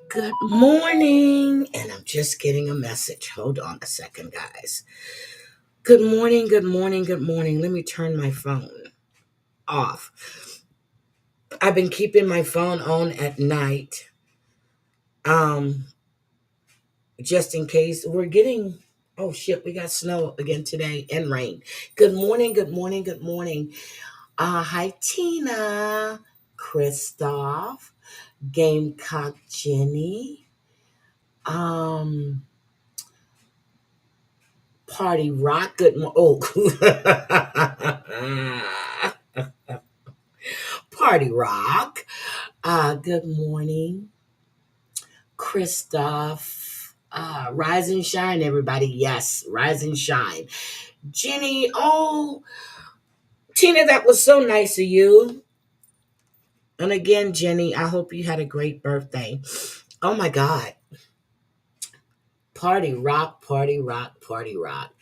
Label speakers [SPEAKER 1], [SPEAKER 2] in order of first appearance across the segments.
[SPEAKER 1] Good morning. And I'm just getting a message. Hold on a second, guys. Good morning, good morning, good morning. Let me turn my phone off. I've been keeping my phone on at night. Um, just in case we're getting oh shit, we got snow again today and rain. Good morning, good morning, good morning. Hi Tina, Christoph, Gamecock Jenny, um, Party Rock. Good oh Party Rock. Good morning, Christoph. Rise and shine, everybody. Yes, rise and shine. Jenny, oh, Tina, that was so nice of you. And again, Jenny, I hope you had a great birthday. Oh my God. Party rock, party rock, party rock.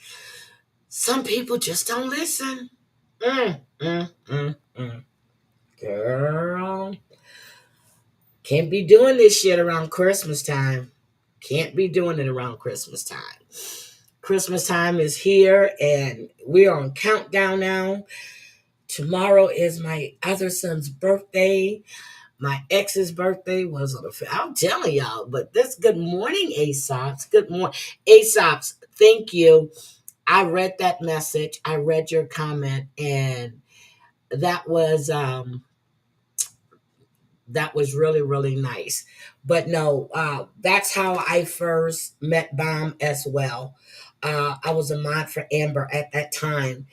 [SPEAKER 1] Some people just don't listen. Mm, mm, mm, mm. Girl, can't be doing this shit around Christmas time. Can't be doing it around Christmas time. Christmas time is here and we're on countdown now. Tomorrow is my other son's birthday. My ex's birthday was on the. I'm telling y'all, but this. Good morning, Aesops. Good morning, Aesops. Thank you. I read that message. I read your comment, and that was um that was really really nice. But no, that's how I first met Bomb as well. I was a mod for Amber at that time,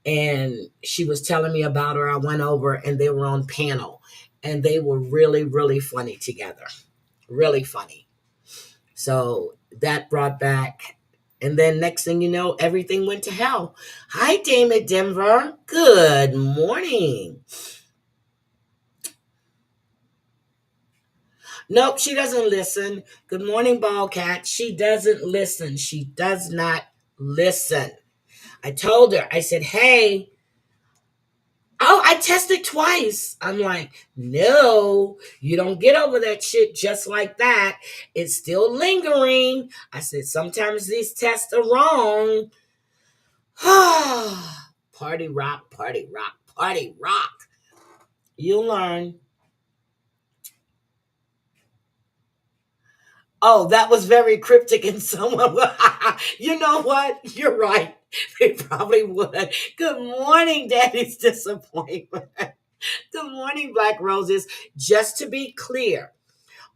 [SPEAKER 1] and she was telling me about her. I went over, and they were on panel, and they were really really funny together, really funny. So that brought back, and then next thing you know, everything went to hell. Hi, Damon Denver. Good morning. Nope, she doesn't listen. Good morning, Ballcat. She doesn't listen. She does not listen. I told her, I said, hey, oh, I tested twice. I'm like, no, you don't get over that shit just like that. It's still lingering. I said, sometimes these tests are wrong. Party rock, party rock, party rock. You'll learn. Oh, that was very cryptic and someone. You know what? You're right. They probably would. Good morning, Daddy's disappointment. Good morning, Black Roses. Just to be clear,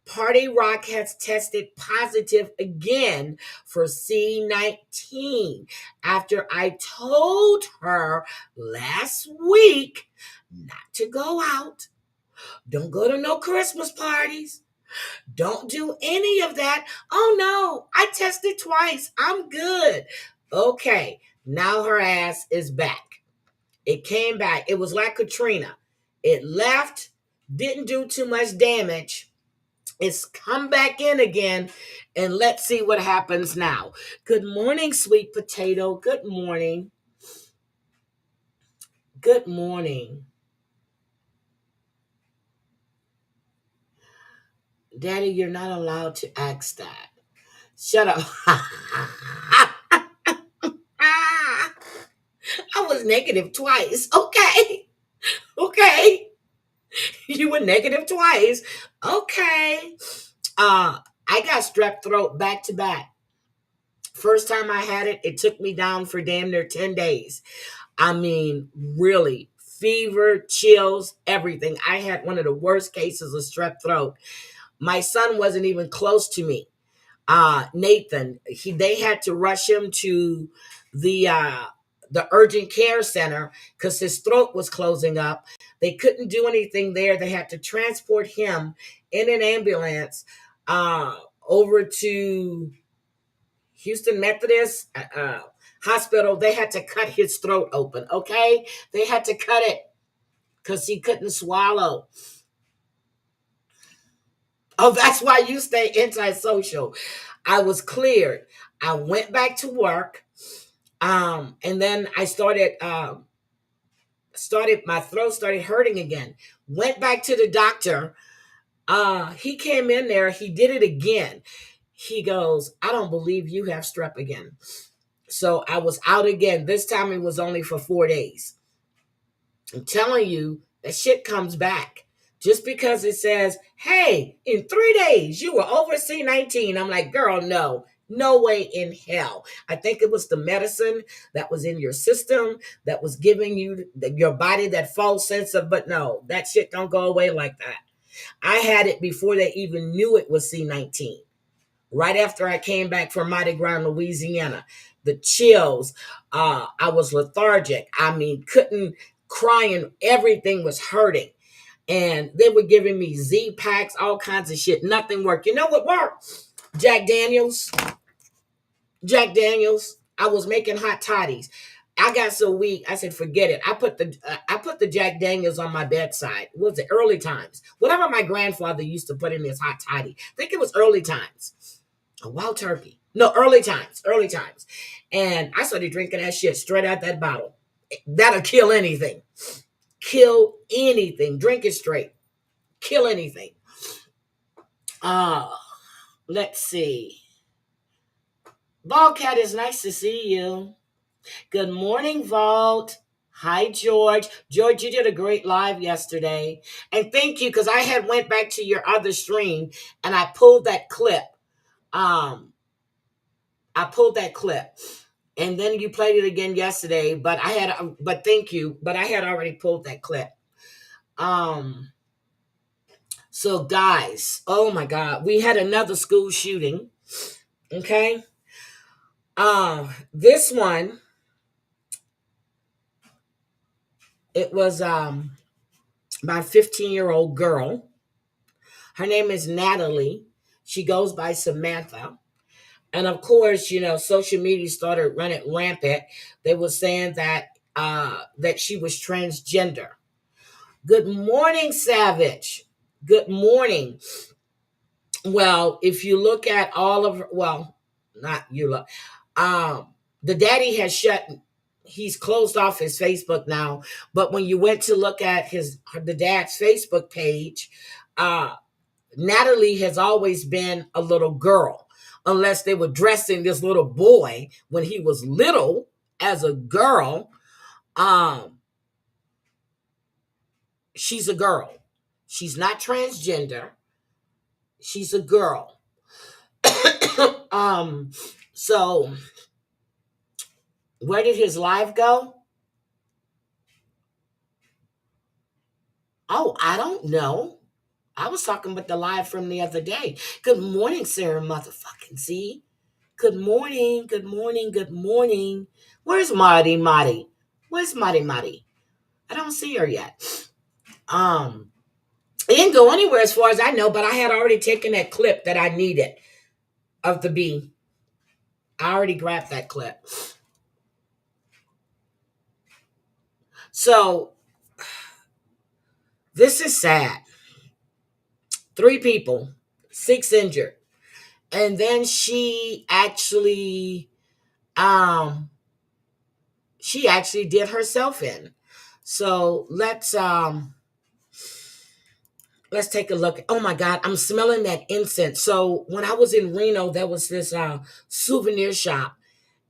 [SPEAKER 1] Party Rock has tested positive again for C19 after I told her last week not to go out. Don't go to no Christmas parties. Don't do any of that. Oh no, I tested twice. I'm good. Okay, now her ass is back. It came back. It was like Katrina. It left, didn't do too much damage. It's come back in again, and let's see what happens now. Good morning, sweet potato. Good morning. Good morning. Daddy, you're not allowed to ask that. Shut up. I was negative twice. Okay. Okay. You were negative twice. Okay. I got strep throat back to back. First time I had it, it took me down for damn near 10 days. I mean, really, fever, chills, everything. I had one of the worst cases of strep throat. My son wasn't even close to me. Nathan, they had to rush him to the uh, the urgent care center because his throat was closing up. They couldn't do anything there. They had to transport him in an ambulance. over to Houston Methodist Hospital. They had to cut his throat open. Okay, they had to cut it because he couldn't swallow. Oh, that's why you stay antisocial. I was cleared. I went back to work. And then I started my throat started hurting again. Went back to the doctor. He came in there, he did it again. He goes, I don't believe you have strep again. So I was out again. This time it was only for 4 days. I'm telling you, that shit comes back. Just because it says, hey, in 3 days, you were over C19. I'm like, girl, no. No way in hell. I think it was the medicine that was in your system that was giving you your body that false sense of, but no, that shit don't go away like that. I had it before they even knew it was C19. Right after I came back from Mardi Gras, Louisiana, the chills, I was lethargic. I mean, couldn't, crying, everything was hurting. And they were giving me Z packs, all kinds of shit. Nothing worked. You know what worked? Jack Daniels. Jack Daniels. I was making hot toddies. I got so weak, I said, forget it. I put the Jack Daniels on my bedside. It was the early times. Whatever my grandfather used to put in his hot toddy. I think it was early times. A wild turkey. No, early times. Early times. And I started drinking that shit straight out that bottle. That'll kill anything. Kill anything. Drink it straight. Kill anything. Uh, let's see. Ballcat, is nice to see you. Good morning, Vault. Hi, George. George, you did a great live yesterday. And thank you, because I had went back to your other stream and I pulled that clip. Um, I pulled that clip. And then you played it again yesterday, but thank you. But I had already pulled that clip. So guys, oh my God, we had another school shooting. Okay. This one, it was my 15-year-old girl. Her name is Natalie. She goes by Samantha. And of course, social media started running rampant. They were saying that she was transgender. Good morning, Savage. Good morning. Well, if you look at all of, well, not you look, the daddy has he's closed off his Facebook now. But when you went to look at the dad's Facebook page, Natalie has always been a little girl, unless they were dressing this little boy when he was little as a girl. She's a girl. She's not transgender. She's a girl. So where did his live go? Oh, I don't know. I was talking about the live from the other day. Good morning, Sarah motherfucking Z. Good morning, good morning, good morning. Where's Marty Marty? Where's Marty Marty? I don't see her yet. It didn't go anywhere as far as I know, but I had already taken that clip that I needed of the bee. I already grabbed that clip. So this is sad. 3 people, 6 injured. And then she actually did herself in. So let's take a look. Oh my God, I'm smelling that incense. So when I was in Reno, there was this souvenir shop,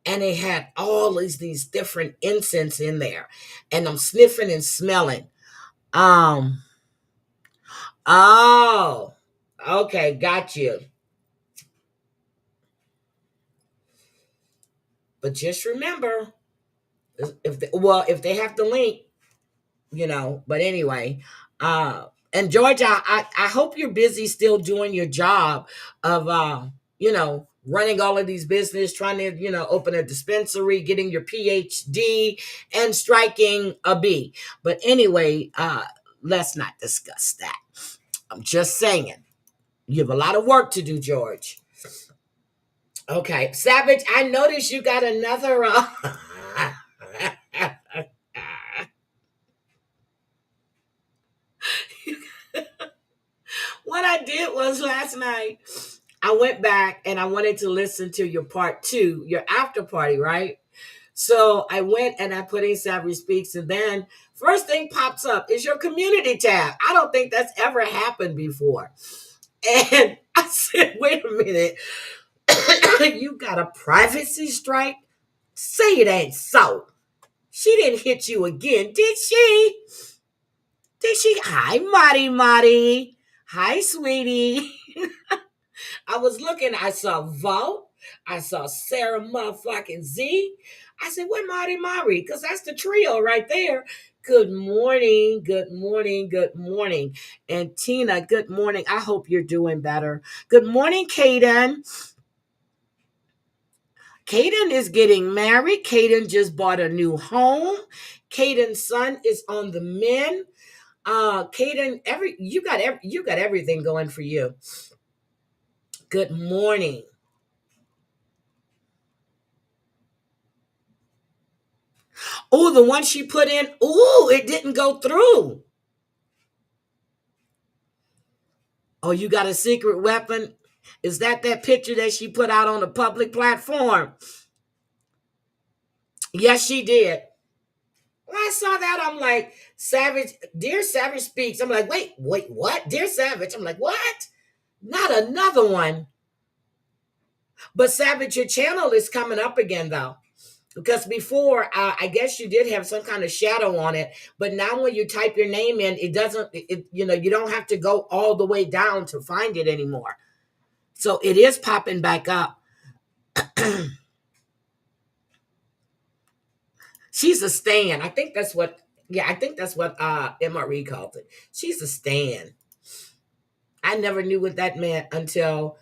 [SPEAKER 1] and they had all these different incense in there, and I'm sniffing and smelling. Oh, okay, got you. But just remember, if they have the link, But anyway, and Georgia, I hope you're busy still doing your job of running all of these business, trying to open a dispensary, getting your PhD, and striking a B. But anyway, let's not discuss that. I'm just saying. You have a lot of work to do, George. Okay, Savage, I noticed you got another. What I did was last night, I went back and I wanted to listen to your part two, your after party, right? So I went and I put in Savage Speaks, and then first thing pops up is your community tab. I don't think that's ever happened before. And I said, wait a minute, you got a privacy strike? Say it ain't so. She didn't hit you again, did she? Did she? Hi, Marty Marty. Hi, sweetie. I was looking, I saw Vo, I saw Sarah motherfucking Z. I said, what Marty Marty? Because that's the trio right there. Good morning, good morning, good morning. And Tina, good morning. I hope you're doing better. Good morning, Kaden. Kaden is getting married. Kaden just bought a new home. Kaden's son is on the mend. Kaden, you got everything going for you. Good morning. Oh, the one she put in. Oh, it didn't go through. Oh, you got a secret weapon? Is that picture that she put out on the public platform? Yes, she did. When I saw that, I'm like, Savage, Dear Savage Speaks. I'm like, wait, what? Dear Savage. I'm like, what? Not another one. But Savage, your channel is coming up again, though. Because before, I guess you did have some kind of shadow on it, but now when you type your name in, it doesn't. You don't have to go all the way down to find it anymore. So it is popping back up. She's a stan. I think that's what. Yeah, I think that's what MRE called it. She's a stan. I never knew what that meant until,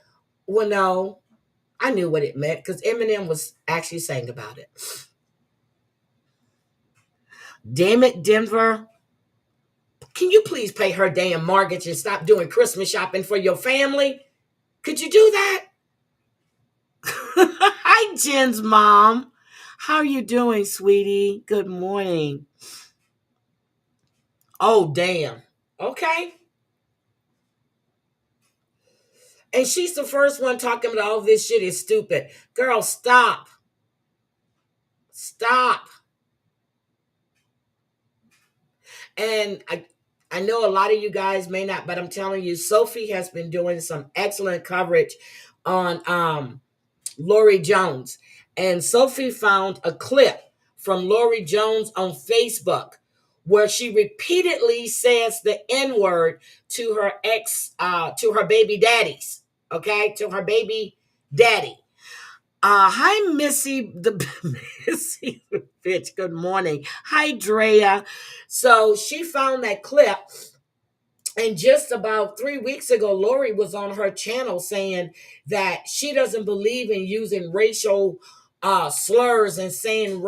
[SPEAKER 1] well, no, I knew what it meant because Eminem was actually saying about it. Damn it, Denver. Can you please pay her damn mortgage and stop doing Christmas shopping for your family? Could you do that? Hi, Jen's mom. How are you doing, sweetie? Good morning. Oh, damn. Okay. And she's the first one talking about all this shit is stupid. Girl, stop. Stop. And I know a lot of you guys may not, but I'm telling you, Sophie has been doing some excellent coverage on Lori Jones. And Sophie found a clip from Lori Jones on Facebook where she repeatedly says the N word to her to her baby daddies. Okay, to her baby daddy. Hi, Missy, the Missy bitch. Good morning. Hi, Drea. So she found that clip, and just about 3 weeks ago, Lori was on her channel saying that she doesn't believe in using racial slurs and saying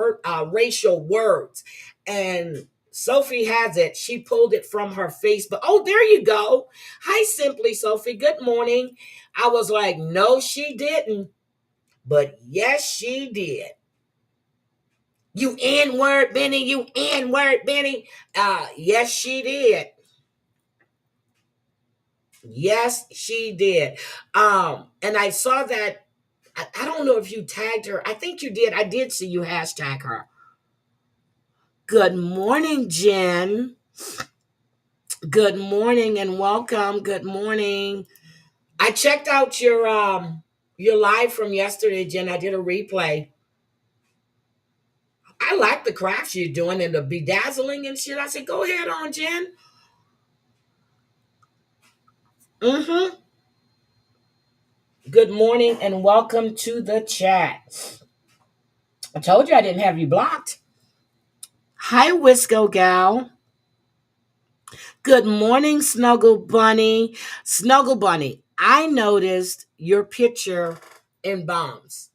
[SPEAKER 1] racial words. And Sophie has it. She pulled it from her Facebook. Oh, there you go. Hi, Simply Sophie. Good morning. I was like, no, she didn't. But yes, she did. You N-word, Benny. You N-word, Benny. Yes, she did. Yes, she did. And I saw that. I don't know if you tagged her. I think you did. I did see you hashtag her. Good morning, Jen. Good morning and welcome. Good morning. I checked out your live from yesterday, Jen. I did a replay. I like the crafts you're doing and the bedazzling and shit. I said, go ahead on, Jen. Mm-hmm. Good morning and welcome to the chat. I told you I didn't have you blocked. Hi, Wisco Gal. Good morning, Snuggle Bunny. Snuggle Bunny, I noticed your picture in bombs.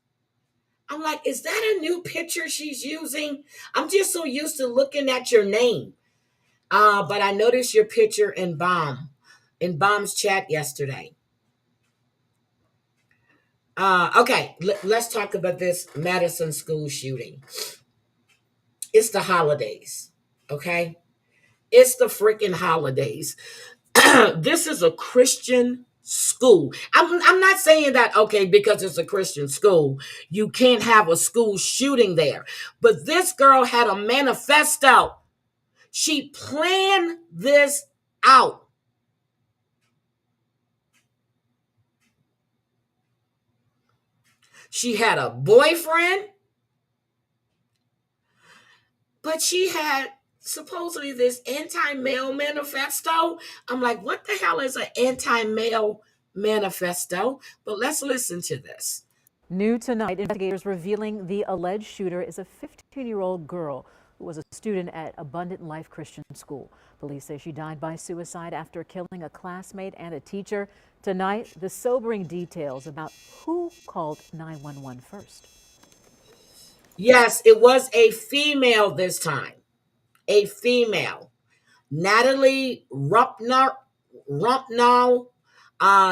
[SPEAKER 1] I'm like, is that a new picture she's using? I'm just so used to looking at your name. But I noticed your picture in Bomb's chat yesterday. Okay, let's talk about this Madison school shooting. It's the holidays, okay? It's the freaking holidays. This is a Christian school. I'm not saying that, okay, because it's a Christian school, you can't have a school shooting there. But this girl had a manifesto. She planned this out. She had a boyfriend, but she had supposedly this anti-male manifesto. I'm like, what the hell is an anti-male manifesto? But let's listen to this.
[SPEAKER 2] New tonight, investigators revealing the alleged shooter is a 15-year-old girl who was a student at Abundant Life Christian School. Police say she died by suicide after killing a classmate and a teacher. Tonight, the sobering details about who called 911 first.
[SPEAKER 1] Yes, it was a female this time. A female. Natalie Rumpnall.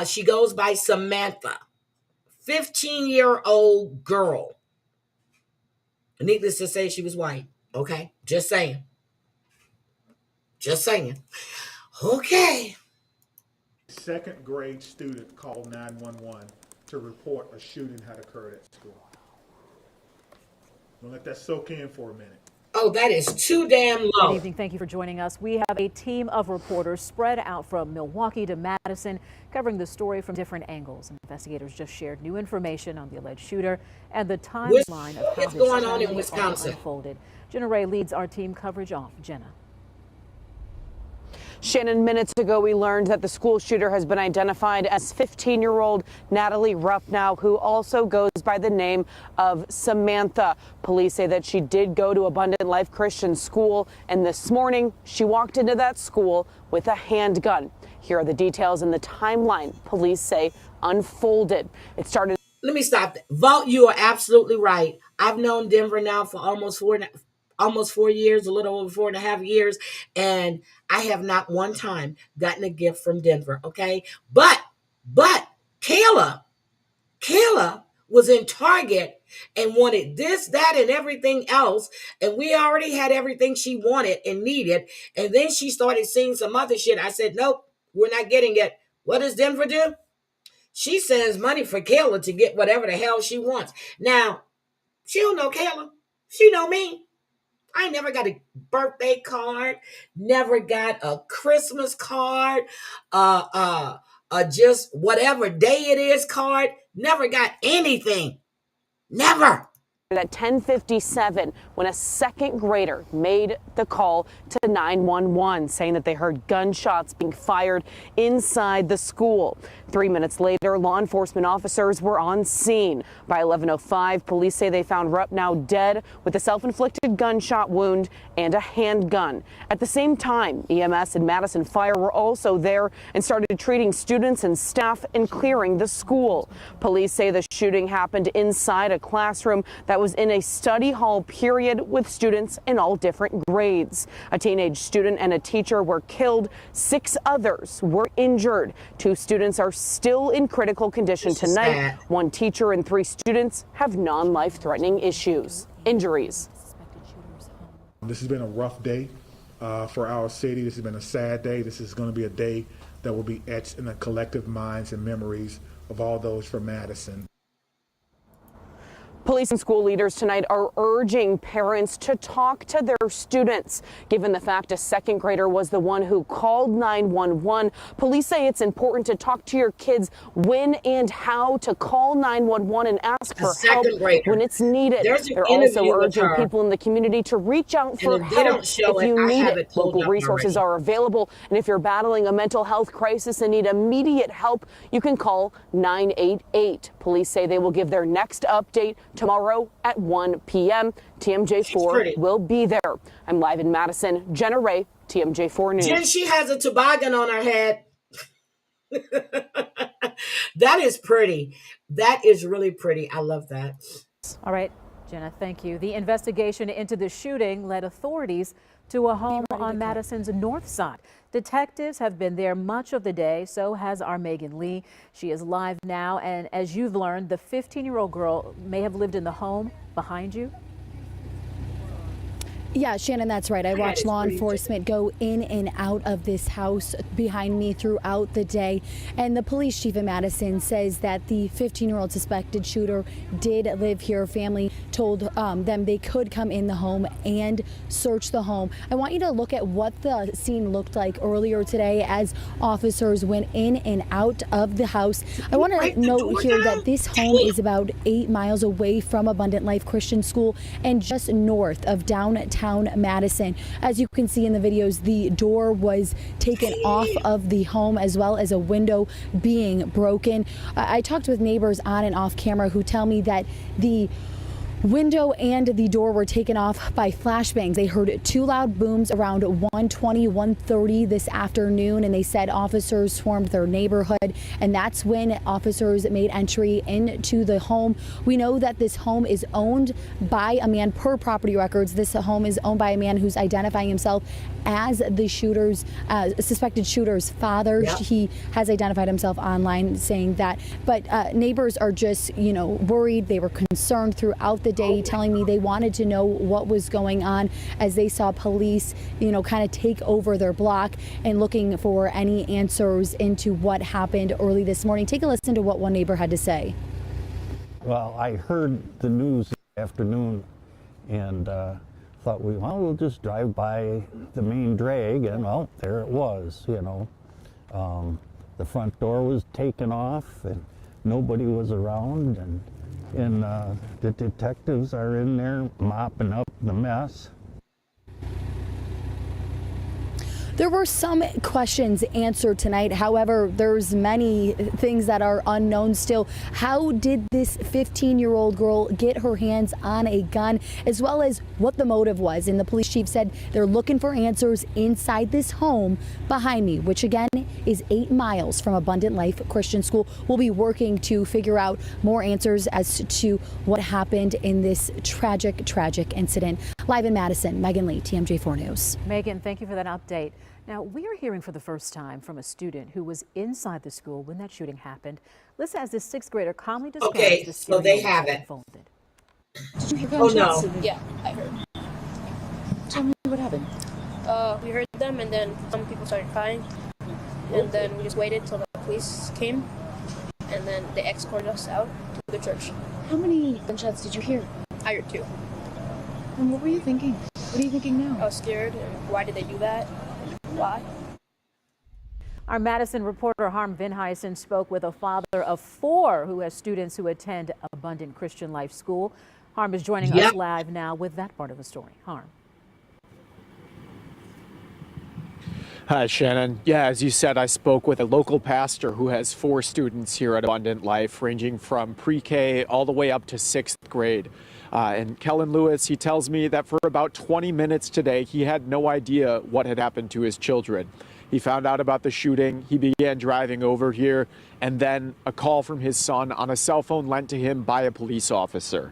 [SPEAKER 1] She goes by Samantha. 15-year-old girl. Needless to say, she was white. Okay, just saying. Just saying. Okay.
[SPEAKER 3] Second grade student called 911 to report a shooting had occurred at school. We'll let that soak in for a minute.
[SPEAKER 1] Oh, that is too damn low.
[SPEAKER 2] Good evening. Thank you for joining us. We have a team of reporters spread out from Milwaukee to Madison, covering the story from different angles. Investigators just shared new information on the alleged shooter and the timeline of how
[SPEAKER 1] What's going on in Wisconsin
[SPEAKER 2] unfolded. Jenna Ray leads our team coverage off. Jenna.
[SPEAKER 4] Shannon, minutes ago, we learned that the school shooter has been identified as 15-year-old Natalie Ruppnow, who also goes by the name of Samantha. Police say that she did go to Abundant Life Christian School, and this morning she walked into that school with a handgun. Here are the details and the timeline police say unfolded. It started.
[SPEAKER 1] Let me stop that. Vault, you are absolutely right. I've known Denver now for almost 4 years, a little over 4.5 years, and I have not one time gotten a gift from Denver. Okay, but Kayla was in Target and wanted this, that, and everything else, and we already had everything she wanted and needed, and then she started seeing some other shit. I said, nope, we're not getting it. What does Denver do? She sends money for Kayla to get whatever the hell she wants. Now, she don't know Kayla. She know me. I never got a birthday card, never got a Christmas card, just whatever day it is card, never got anything. Never.
[SPEAKER 4] At 10:57 when a second grader made the call to 911 saying that they heard gunshots being fired inside the school. 3 minutes later, law enforcement officers were on scene. By 11:05, police say they found Rupp now dead with a self-inflicted gunshot wound and a handgun. At the same time, EMS and Madison Fire were also there and started treating students and staff and clearing the school. Police say the shooting happened inside a classroom that was in a study hall period with students in all different grades. A teenage student and a teacher were killed. 6 others were injured. 2 students are still in critical condition tonight. 1 teacher and 3 students have non-life-threatening injuries.
[SPEAKER 3] This has been a rough day for our city. This has been a sad day. This is going to be a day that will be etched in the collective minds and memories of all those from Madison.
[SPEAKER 4] Police and school leaders tonight are urging parents to talk to their students. Given the fact a second grader was the one who called 911, police say it's important to talk to your kids when and how to call 911 and ask for help when it's needed. They're also urging people in the community to reach out for help if you need it. Local resources are available, and if you're battling a mental health crisis and need immediate help, you can call 988. Police say they will give their next update tomorrow at 1 p.m. TMJ4 will be there. I'm live in Madison. Jenna Ray, TMJ4 News.
[SPEAKER 1] Jen, she has a toboggan on her head. That is pretty. That is really pretty. I love that.
[SPEAKER 2] All right, Jenna, thank you. The investigation into the shooting led authorities to a home on Madison's north side. Detectives have been there much of the day, so has our Megan Lee. She is live now, and as you've learned, the 15-year-old girl may have lived in the home behind you.
[SPEAKER 5] Yeah, Shannon, that's right. I watched law enforcement go in and out of this house behind me throughout the day. And the police chief in Madison says that the 15-year-old suspected shooter did live here. Family told them they could come in the home and search the home. I want you to look at what the scene looked like earlier today as officers went in and out of the house. I want to note here that this home is about 8 miles away from Abundant Life Christian School and just north of downtown Madison. As you can see in the videos, the door was taken off of the home as well as a window being broken. I talked with neighbors on and off camera who tell me that the window and the door were taken off by flashbangs. They heard 2 loud booms around 1:20, 1:30 this afternoon, and they said officers swarmed their neighborhood, and that's when officers made entry into the home. We know that this home is owned by a man per property records. This home is owned by a man who's identifying himself as the suspected shooter's father. Yep. He has identified himself online saying that, but neighbors are just, worried. They were concerned throughout the day, telling me they wanted to know what was going on as they saw police, kind of take over their block and looking for any answers into what happened early this morning. Take a listen to what one neighbor had to say.
[SPEAKER 6] Well, I heard the news this afternoon and thought we'll just drive by the main drag, and well, there it was. The front door was taken off and nobody was around, and the detectives are in there mopping up the mess.
[SPEAKER 5] There were some questions answered tonight. However, there's many things that are unknown still. How did this 15-year-old girl get her hands on a gun, as well as what the motive was? And the police chief said they're looking for answers inside this home behind me, which again is 8 miles from Abundant Life Christian School. We'll be working to figure out more answers as to what happened in this tragic incident. Live in Madison, Megan Lee, TMJ4 News.
[SPEAKER 2] Megan, thank you for that update. Now, we are hearing for the first time from a student who was inside the school when that shooting happened. Listen as this 6th grader calmly describes the
[SPEAKER 1] so they have it.
[SPEAKER 2] Unfolded.
[SPEAKER 7] Did you hear
[SPEAKER 1] gunshots?
[SPEAKER 7] Oh, no. Yeah, I heard.
[SPEAKER 2] Tell me what happened.
[SPEAKER 7] We heard them, and then some people started crying. And then we just waited till the police came, and then they escorted us out to the church.
[SPEAKER 8] How many gunshots did you hear?
[SPEAKER 7] I heard 2.
[SPEAKER 8] And what were you thinking? What are you thinking now?
[SPEAKER 7] I was scared, and why did they do that? Why?
[SPEAKER 2] Our Madison reporter Harm Vinheisen spoke with a father of 4 who has students who attend Abundant Christian Life School. Harm is joining us live now with that part of the story. Harm.
[SPEAKER 9] Hi, Shannon. Yeah, as you said, I spoke with a local pastor who has 4 students here at Abundant Life, ranging from pre-K all the way up to 6th grade. And Kellen Lewis, he tells me that for about 20 minutes today, he had no idea what had happened to his children. He found out about the shooting, he began driving over here, and then a call from his son on a cell phone lent to him by a police officer.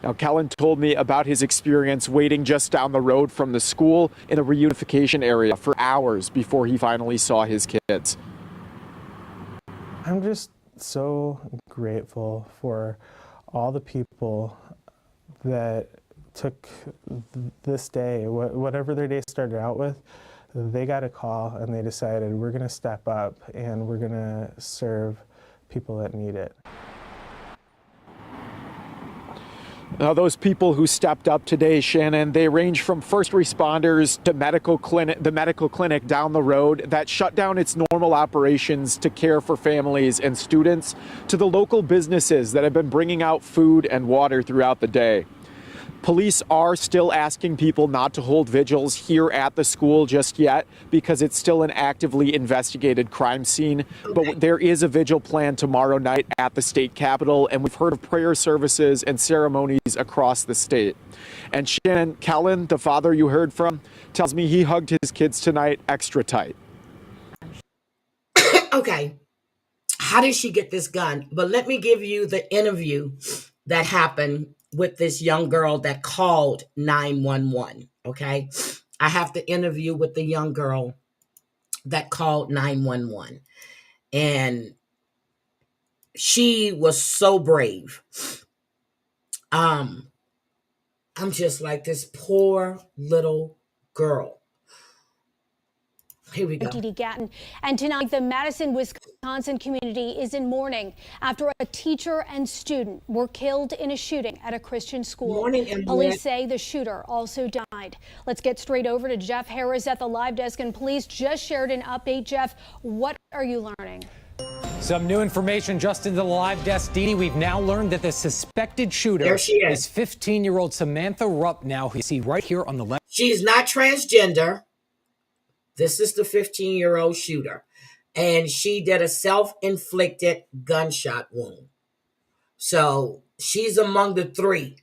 [SPEAKER 9] Now, Kellen told me about his experience waiting just down the road from the school in a reunification area for hours before he finally saw his kids.
[SPEAKER 10] I'm just so grateful for all the people that took this day, whatever their day started out with. They got a call and they decided we're going to step up and we're going to serve people that need it.
[SPEAKER 9] Now, those people who stepped up today, Shannon, they range from first responders to the medical clinic down the road that shut down its normal operations to care for families and students, to the local businesses that have been bringing out food and water throughout the day. Police are still asking people not to hold vigils here at the school just yet because it's still an actively investigated crime scene. But there is a vigil planned tomorrow night at the state capitol, and we've heard of prayer services and ceremonies across the state. And Shannon, Kellen, the father you heard from, tells me he hugged his kids tonight extra tight.
[SPEAKER 1] Okay, how did she get this gun? But let me give you the interview that happened with this young girl that called 911, okay? I have to interview with the young girl that called 911. And she was so brave. I'm just like, this poor little girl. Here we go.
[SPEAKER 11] Dee Gatton. And tonight, the Madison, Wisconsin community is in mourning after a teacher and student were killed in a shooting at a Christian school.
[SPEAKER 1] Morning, Emily.
[SPEAKER 11] Police say the shooter also died. Let's get straight over to Jeff Harris at the live desk, and police just shared an update. Jeff, what are you learning?
[SPEAKER 12] Some new information just into the live desk. Dee Dee, we've now learned that the suspected shooter is 15-year-old Samantha Rupp, now who you see right here on the left.
[SPEAKER 1] She's not transgender. This is the 15-year-old shooter. And she did a self-inflicted gunshot wound. So she's among the three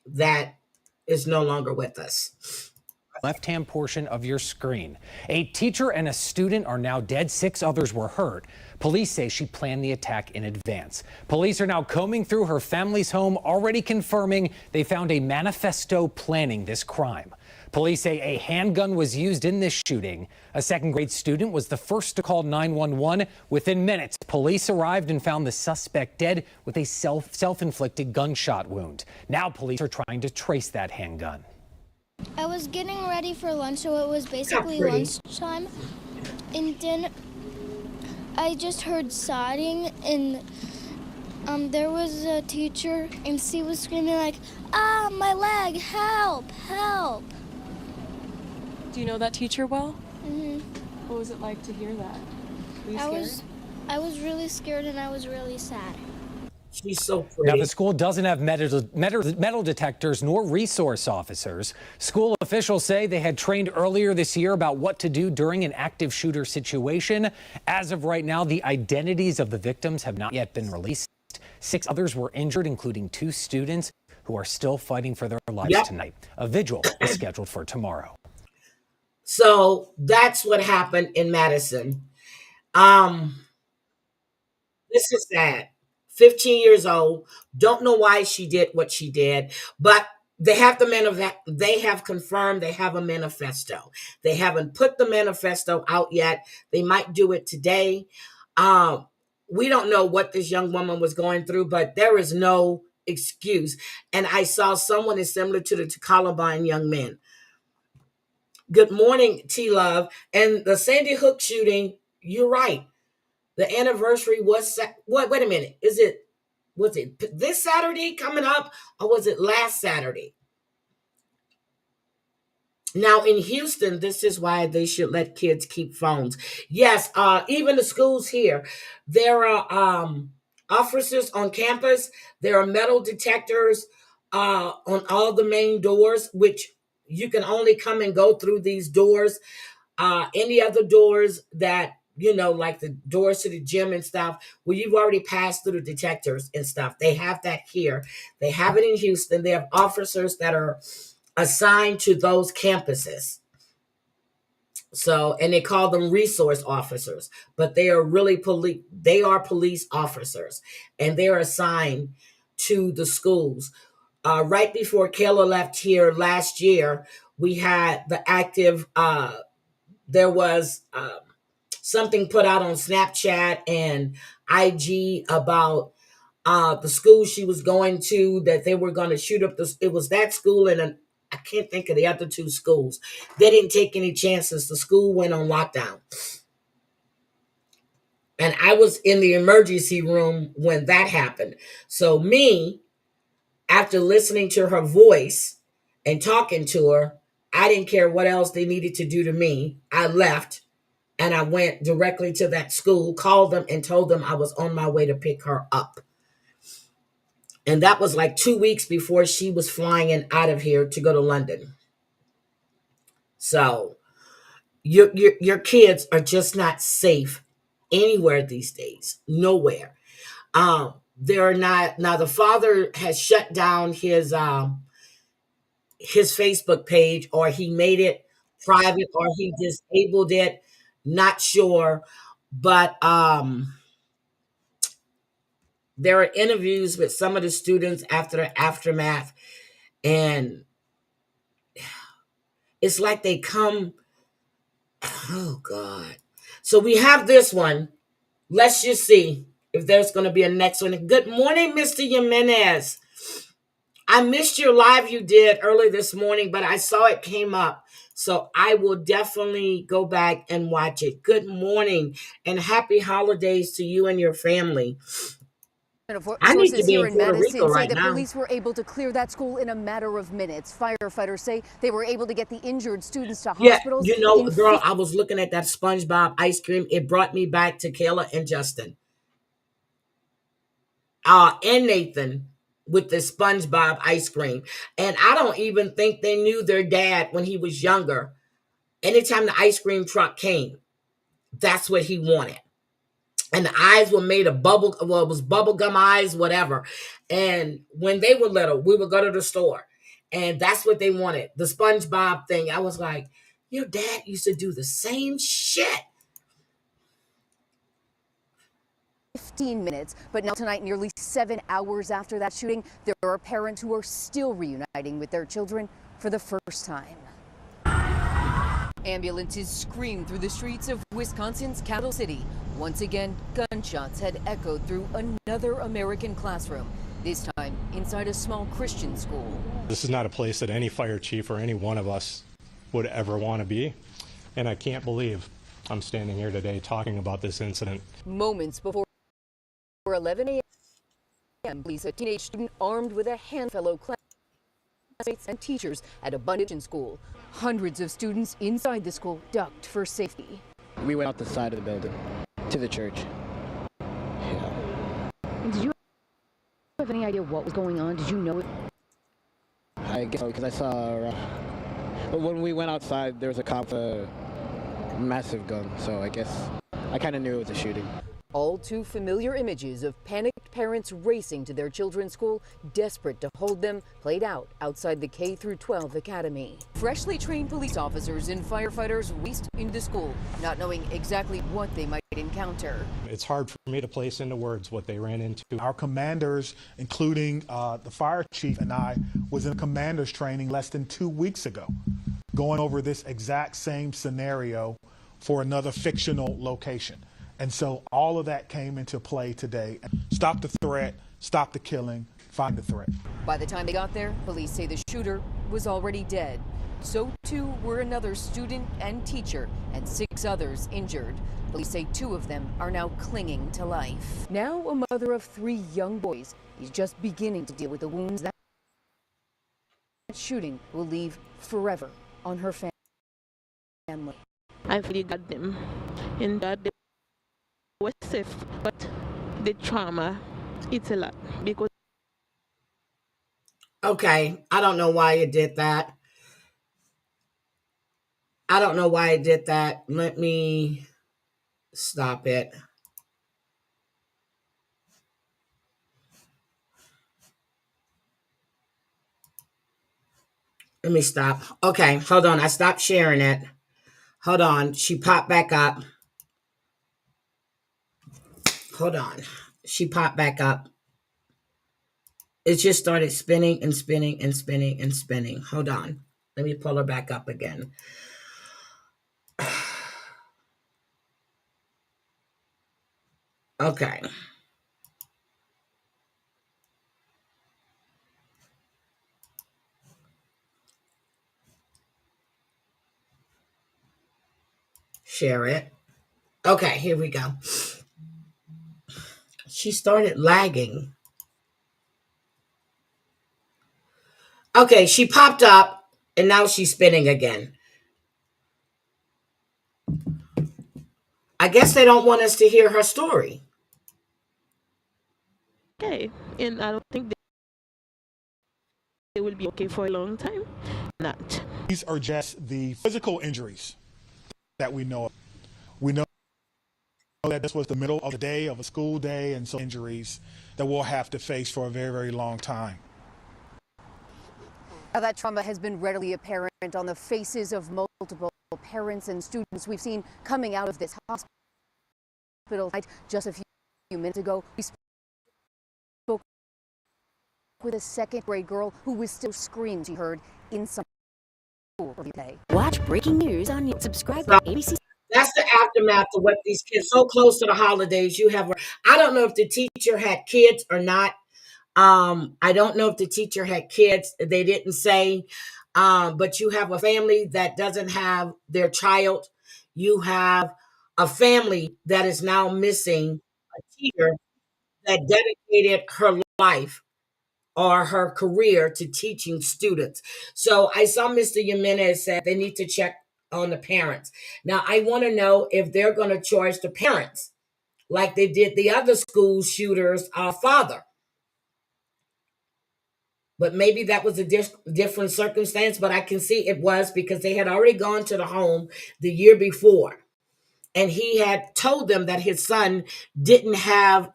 [SPEAKER 1] that is no longer with us.
[SPEAKER 12] Left-hand portion of your screen. A teacher and a student are now dead. 6 others were hurt. Police say she planned the attack in advance. Police are now combing through her family's home, already confirming they found a manifesto planning this crime. Police say a handgun was used in this shooting. A second-grade student was the first to call 911. Within minutes, police arrived and found the suspect dead with a self-inflicted gunshot wound. Now police are trying to trace that handgun.
[SPEAKER 13] I was getting ready for lunch, so it was basically lunchtime. And then I just heard sobbing, and there was a teacher, and she was screaming like, "Ah, my leg, help, help."
[SPEAKER 14] Do you know that teacher well?
[SPEAKER 13] Mm-hmm.
[SPEAKER 14] What was it like to hear that? Were you scared?
[SPEAKER 13] I was really scared, and I was really sad.
[SPEAKER 1] She's so pretty.
[SPEAKER 12] Now, the school doesn't have metal detectors nor resource officers. School officials say they had trained earlier this year about what to do during an active shooter situation. As of right now, the identities of the victims have not yet been released. 6 others were injured, including 2 students who are still fighting for their lives tonight. A vigil is scheduled for tomorrow.
[SPEAKER 1] So that's what happened in Madison. This is sad. 15 years old. Don't know why she did what she did, but they have they have confirmed they have a manifesto. They haven't put the manifesto out yet. They might do it today. We don't know what this young woman was going through, but there is no excuse. And I saw someone is similar to the Columbine young men. Good morning, T-Love. And the Sandy Hook shooting, you're right. The anniversary was, wait a minute. Was it this Saturday coming up, or was it last Saturday? Now in Houston, this is why they should let kids keep phones. Yes, even the schools here, there are officers on campus. There are metal detectors on all the main doors, which you can only come and go through these doors. Any other doors that, like the doors to the gym and stuff, where you've already passed through the detectors and stuff. They have that here. They have it in Houston. They have officers that are assigned to those campuses. So, and they call them resource officers, but they are really they are police officers, and they are assigned to the schools. Right before Kayla left here last year, we had the active, there was something put out on Snapchat and IG about the school she was going to, that they were going to shoot up it was that school, and I can't think of the other 2 schools. They didn't take any chances. The school went on lockdown. And I was in the emergency room when that happened. So me, after listening to her voice and talking to her, I didn't care what else they needed to do to me. I left and I went directly to that school, called them and told them I was on my way to pick her up. And that was like 2 weeks before she was flying in out of here to go to London. So your kids are just not safe anywhere these days. Nowhere. They're not. Now the father has shut down his Facebook page, or he made it private, or he disabled it. Not sure. But there are interviews with some of the students after the aftermath, and It's like they come, oh God. So we have this one. Let's just see if there's going to be a next one. Good morning, Mr. Jimenez. I missed your live you did early this morning, but I saw it came up. So I will definitely go back and watch it. Good morning and happy holidays to you and your family. I need to
[SPEAKER 15] Sources
[SPEAKER 1] be
[SPEAKER 15] here
[SPEAKER 1] in
[SPEAKER 15] in
[SPEAKER 1] Puerto Rico
[SPEAKER 15] Madison say
[SPEAKER 1] right
[SPEAKER 15] that
[SPEAKER 1] now.
[SPEAKER 15] police were able to clear that school in a matter of minutes. Firefighters say they were able to get the injured students to
[SPEAKER 1] Yeah,
[SPEAKER 15] hospitals
[SPEAKER 1] you know,
[SPEAKER 15] in
[SPEAKER 1] girl, I was looking at that SpongeBob ice cream. It brought me back to Kayla and Justin. And Nathan with the SpongeBob ice cream. And I don't even think they knew their dad when he was younger. Anytime the ice cream truck came, that's what he wanted. And the eyes were made of bubble, well, it was bubble gum eyes, whatever. And when they were little, we would go to the store. And that's what they wanted. The SpongeBob thing. I was like, your dad used to do the same shit.
[SPEAKER 15] 15 minutes, but now tonight, nearly 7 hours after that shooting, there are parents who are still reuniting with their children for the first time. Ambulances screamed through the streets of Wisconsin's capital city. Once again, gunshots had echoed through another American classroom, this time inside a small Christian school.
[SPEAKER 16] This is not a place that any fire chief or any one of us would ever want to be, and I can't believe I'm standing here today talking about this incident.
[SPEAKER 15] Moments before 11 a.m., police a teenage student armed with a handful of classmates and teachers at Abundant School. Hundreds of students inside the school ducked for safety.
[SPEAKER 17] We went out the side of the building to the church. Yeah.
[SPEAKER 15] Did you have any idea what was going on? Did you know it?
[SPEAKER 17] I guess so, because I saw. But when we went outside, there was a cop with a massive gun, so I guess I kind of knew it was a shooting.
[SPEAKER 15] All too familiar images of panicked parents racing to their children's school, desperate to hold them, played out outside the K-12 academy. Freshly trained police officers and firefighters raced into the school, not knowing exactly what they might encounter.
[SPEAKER 16] It's hard for me to place into words what they ran into.
[SPEAKER 3] Our commanders, including the fire chief and I, was in commanders training less than 2 weeks ago, going over this exact same scenario for another fictional location. And so all of that came into play today. Stop the threat, stop the killing, find the threat.
[SPEAKER 15] By the time they got there, police say the shooter was already dead. So too were another student and teacher, and 6 others injured. Police say 2 of them are now clinging to life. Now a mother of 3 young boys is just beginning to deal with the wounds that shooting will leave forever on her family.
[SPEAKER 18] I really got them, and that they were safe, but the trauma, it's a lot because.
[SPEAKER 1] Okay, I don't know why it did that. I don't know why it did that. Let me stop it. Let me stop. Okay, hold on. I stopped sharing it. Hold on. She popped back up. Hold on. She popped back up. It just started spinning and spinning and spinning and spinning. Hold on. Let me pull her back up again. Okay. Share it. Okay, here we go. She started lagging. Okay, she popped up and now she's spinning again. I guess they don't want us to hear her story.
[SPEAKER 18] Okay, and I don't think they will be okay for a long time. Not.
[SPEAKER 3] These are just the physical injuries that we know of. We know that this was the middle of the day, of a school day, and so injuries that we'll have to face for a very, very long time.
[SPEAKER 15] Now, that trauma has been readily apparent on the faces of multiple parents and students we've seen coming out of this hospital. Just a few minutes ago, we spoke with a second-grade girl who was still screaming she heard inside school.
[SPEAKER 19] Watch breaking news on YouTube. Subscribe
[SPEAKER 1] So
[SPEAKER 19] to ABC.
[SPEAKER 1] that's the aftermath of what these kids, so close to the holidays. I don't know if the teacher had kids or not. I don't know if the teacher had kids. They didn't say. But you have a family that doesn't have their child. You have a family that is now missing a teacher that dedicated her life or her career to teaching students. So I saw Mr. Jimenez said they need to check on the parents. Now I want to know if they're going to charge the parents like they did the other school shooters' father. But maybe that was a different circumstance, but I can see it was because they had already gone to the home the year before. And he had told them that his son didn't have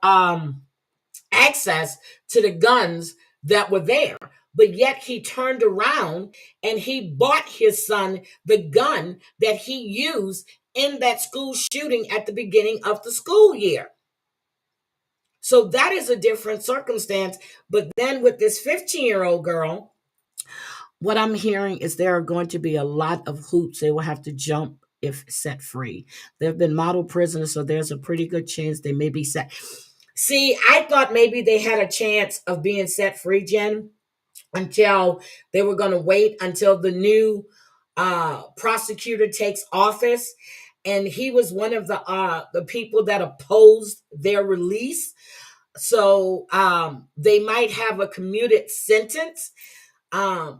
[SPEAKER 1] access to the guns that were there. But yet he turned around and he bought his son the gun that he used in that school shooting at the beginning of the school year. So that is a different circumstance. But then with this 15-year-old girl, what I'm hearing is there are going to be a lot of hoops they will have to jump if set free. They've been model prisoners, so there's a pretty good chance they may be set. See, I thought maybe they had a chance of being set free, Jen, until they were going to wait until the new prosecutor takes office. And he was one of the people that opposed their release. So they might have a commuted sentence. I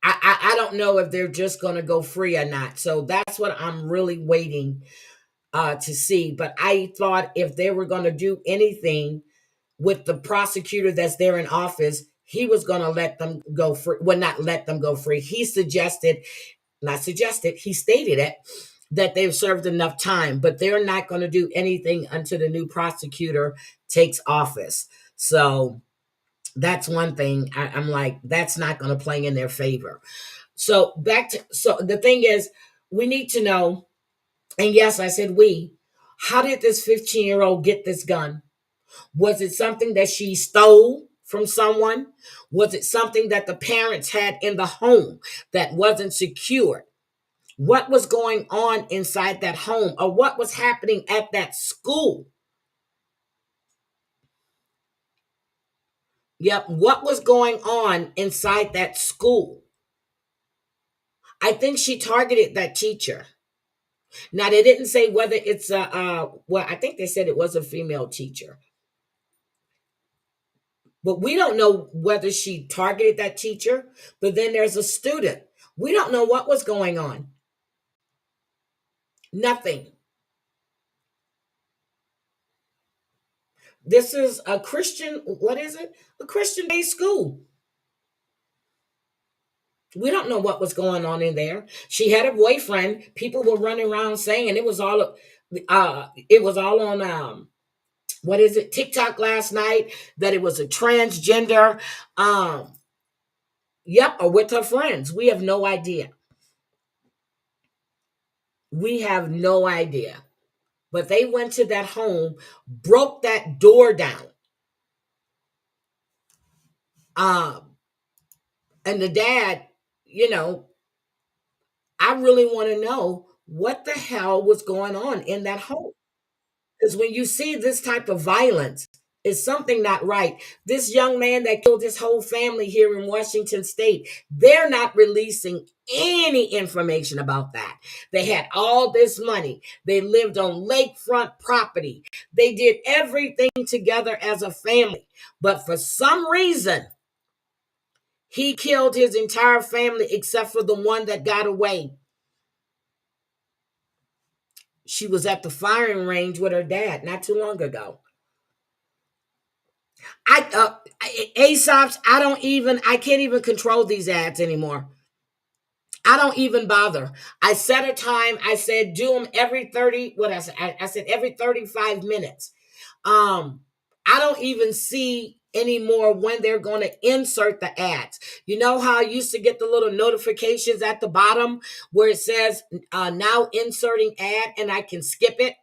[SPEAKER 1] don't know if they're just going to go free or not. So that's what I'm really waiting to see. But I thought if they were going to do anything with the prosecutor that's there in office, he was going to let them go free. Well, not let them go free. He stated it, that they've served enough time, but they're not going to do anything until the new prosecutor takes office. So that's one thing I'm like, that's not going to play in their favor. So so the thing is, we need to know, and yes, I said how did this 15-year-old get this gun? Was it something that she stole from someone? Was it something that the parents had in the home that wasn't secured? What was going on inside that home, or what was happening at that school? Yep, what was going on inside that school? I think she targeted that teacher. Now, they didn't say whether it's I think they said it was a female teacher. But we don't know whether she targeted that teacher. But then there's a student. We don't know what was going on. Nothing. This is a Christian, what is it? A Christian-based school. We don't know what was going on in there. She had a boyfriend. People were running around saying it was all on what is it, TikTok last night, that it was a transgender. Or with her friends. We have no idea. We have no idea. But they went to that home, broke that door down. And the dad, I really want to know what the hell was going on in that home. Because when you see this type of violence, it's something not right. This young man that killed his whole family here in Washington State, they're not releasing any information about that. They had all this money. They lived on lakefront property. They did everything together as a family. But for some reason, he killed his entire family except for the one that got away. She was at the firing range with her dad not too long ago. ASOPs, I can't even control these ads anymore. I don't even bother. I set a time. I said, do them every 30, I said every 35 minutes. I don't even see anymore when they're going to insert the ads. You know how I used to get the little notifications at the bottom where it says now inserting ad and I can skip it?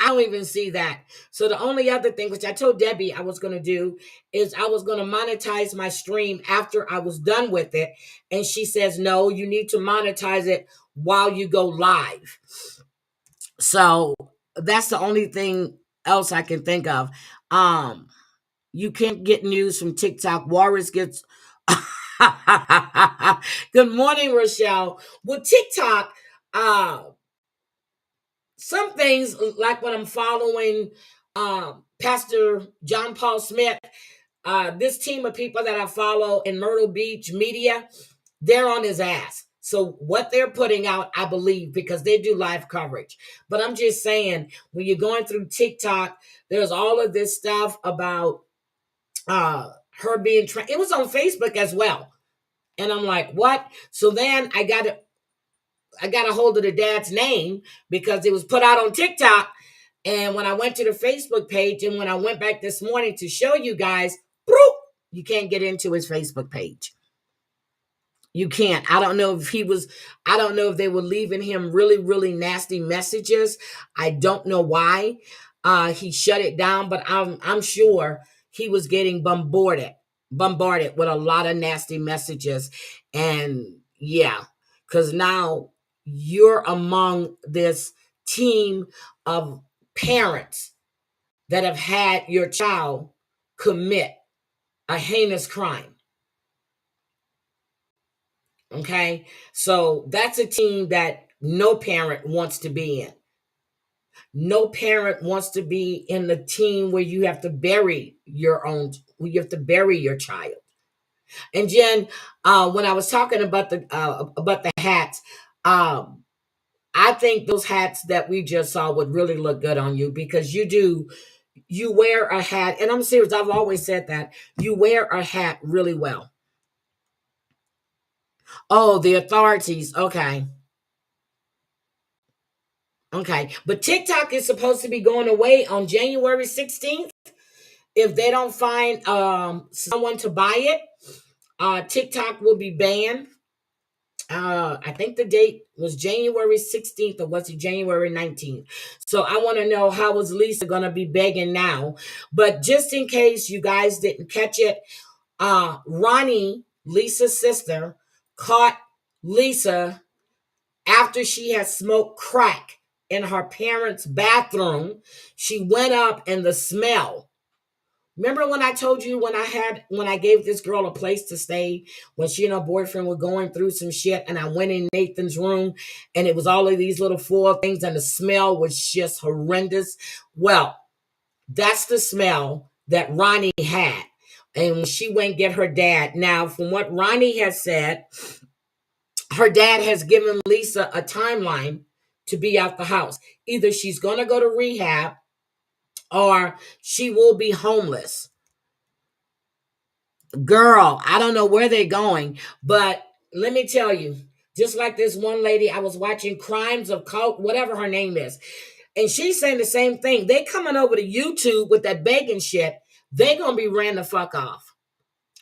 [SPEAKER 1] I don't even see that. So the only other thing, which I told Debbie I was going to do, is I was going to monetize my stream after I was done with it. And she says, no, you need to monetize it while you go live. So that's the only thing else I can think of. You can't get news from TikTok. Walrus gets. Good morning, Rochelle. Well, TikTok, some things like when I'm following Pastor John Paul Smith, this team of people that I follow in Myrtle Beach media, they're on his ass. So what they're putting out, I believe, because they do live coverage. But I'm just saying, when you're going through TikTok, there's all of this stuff about her being it was on Facebook as well. And I'm like, what? So then I got a hold of the dad's name because it was put out on TikTok. And when I went to the Facebook page and when I went back this morning to show you guys, you can't get into his Facebook page. You can't. I don't know if they were leaving him really, really nasty messages. I don't know why he shut it down, but I'm sure he was getting bombarded with a lot of nasty messages. And yeah, because now you're among this team of parents that have had your child commit a heinous crime. Okay, so that's a team that no parent wants to be in. No parent wants to be in the team where you have to bury your child. And Jen, when I was talking about the hats, I think those hats that we just saw would really look good on you because you wear a hat, and I'm serious. I've always said that you wear a hat really well. Oh, the authorities. Okay. Okay. But TikTok is supposed to be going away on January 16th. If they don't find someone to buy it, TikTok will be banned. I think the date was January 16th or was it January 19th? So I want to know how is Lisa going to be begging now. But just in case you guys didn't catch it, Ronnie, Lisa's sister, caught Lisa after she had smoked crack in her parents' bathroom. She went up and the smell. Remember when I told you when I gave this girl a place to stay when she and her boyfriend were going through some shit, and I went in Nathan's room and it was all of these little foil things and the smell was just horrendous. Well, that's the smell that Ronnie had. And when she went and get her dad. Now, from what Ronnie has said, her dad has given Lisa a timeline to be out the house. Either she's going to go to rehab or she will be homeless. Girl, I don't know where they're going, but let me tell you, just like this one lady, I was watching Crimes of Cult, whatever her name is, and she's saying the same thing. They coming over to YouTube with that begging shit. They gonna be ran the fuck off.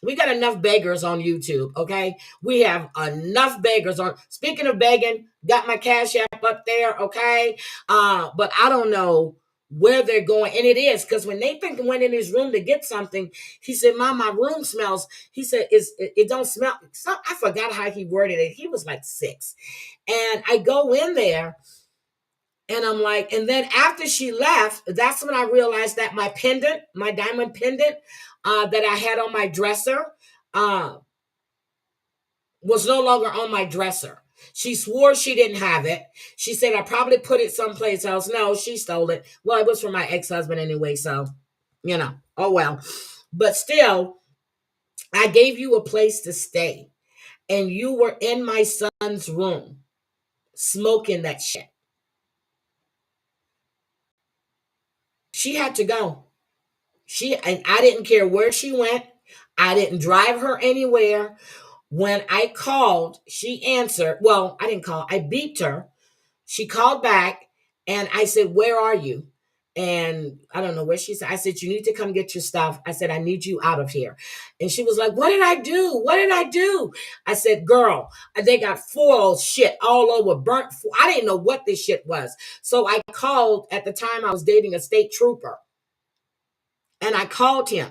[SPEAKER 1] We got enough beggars on YouTube, okay? We have enough beggars on. Speaking of begging, got my Cash App up there, okay? But I don't know where they're going. And it is, because when Nathan went in his room to get something, he said, Mom, my room smells. He said, it don't smell. I forgot how he worded it. He was like 6. And I go in there, and I'm like, and then after she left, that's when I realized that my pendant, my diamond pendant that I had on my dresser was no longer on my dresser. She swore she didn't have it. She said, I probably put it someplace else. No, she stole it. Well, it was from my ex-husband anyway, so, oh well. But still, I gave you a place to stay, and you were in my son's room smoking that shit. She had to go. And I didn't care where she went. I didn't drive her anywhere. When I called, she answered. Well, I didn't call. I beeped her. She called back and I said, where are you? And I don't know where she's. I said, you need to come get your stuff. I said, I need you out of here. And she was like, what did I do? What did I do? I said, girl, they got foil shit all over, burnt. I didn't know what this shit was. So I called, at the time I was dating a state trooper. And I called him.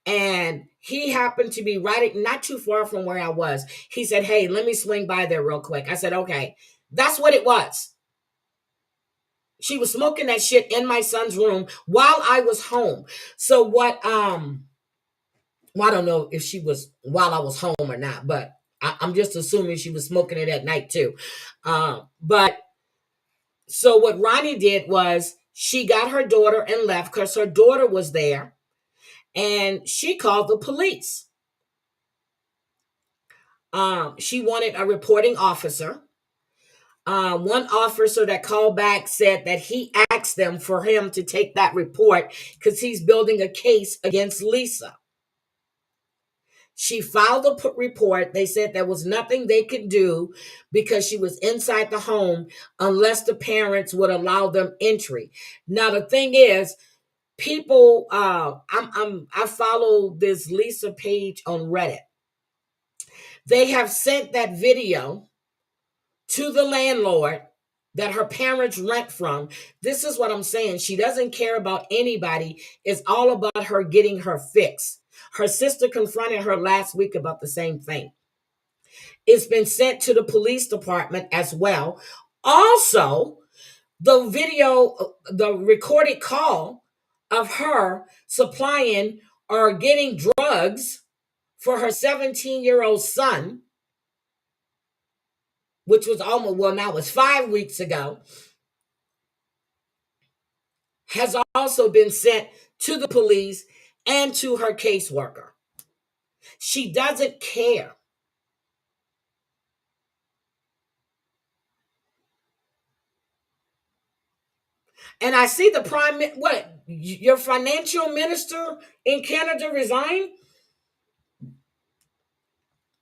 [SPEAKER 1] And he happened to be right, not too far from where I was. He said, hey, let me swing by there real quick. I said, okay. That's what it was. She was smoking that shit in my son's room while I was home. So what, well, I don't know if she was while I was home or not, but I'm just assuming she was smoking it at night too. But so what Ronnie did was she got her daughter and left because her daughter was there, and she called the police. She wanted a reporting officer. One officer that called back said that he asked them for him to take that report because he's building a case against Lisa. She filed a report. They said there was nothing they could do because she was inside the home unless the parents would allow them entry. Now the thing is, people, I follow this Lisa page on Reddit. They have sent that video to the landlord that her parents rent from. This is what I'm saying. She doesn't care about anybody. It's all about her getting her fix. Her sister confronted her last week about the same thing. It's been sent to the police department as well. Also, the video, the recorded call of her supplying or getting drugs for her 17-year-old son, which was almost, well, now it's 5 weeks ago, has also been sent to the police and to her caseworker. She doesn't care. And I see the your financial minister in Canada resigned?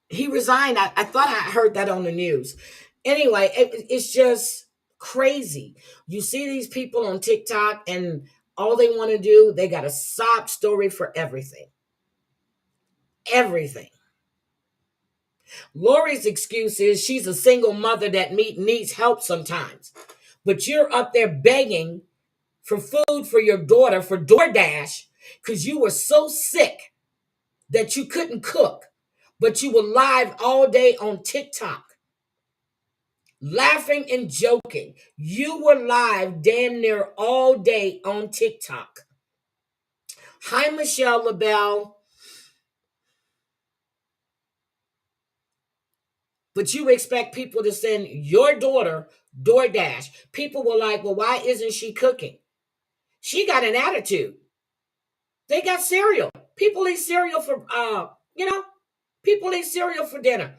[SPEAKER 1] He resigned. I thought I heard that on the news. Anyway, it's just crazy. You see these people on TikTok and all they want to do, they got a sob story for everything. Everything. Lori's excuse is she's a single mother that needs help sometimes. But you're up there begging for food for your daughter for DoorDash because you were so sick that you couldn't cook. But you were live all day on TikTok, laughing and joking. You were live damn near all day on TikTok. Hi, Michelle LaBelle. But you expect people to send your daughter DoorDash. People were like, well, why isn't she cooking? She got an attitude. They got cereal. People eat cereal for, people eat cereal for dinner.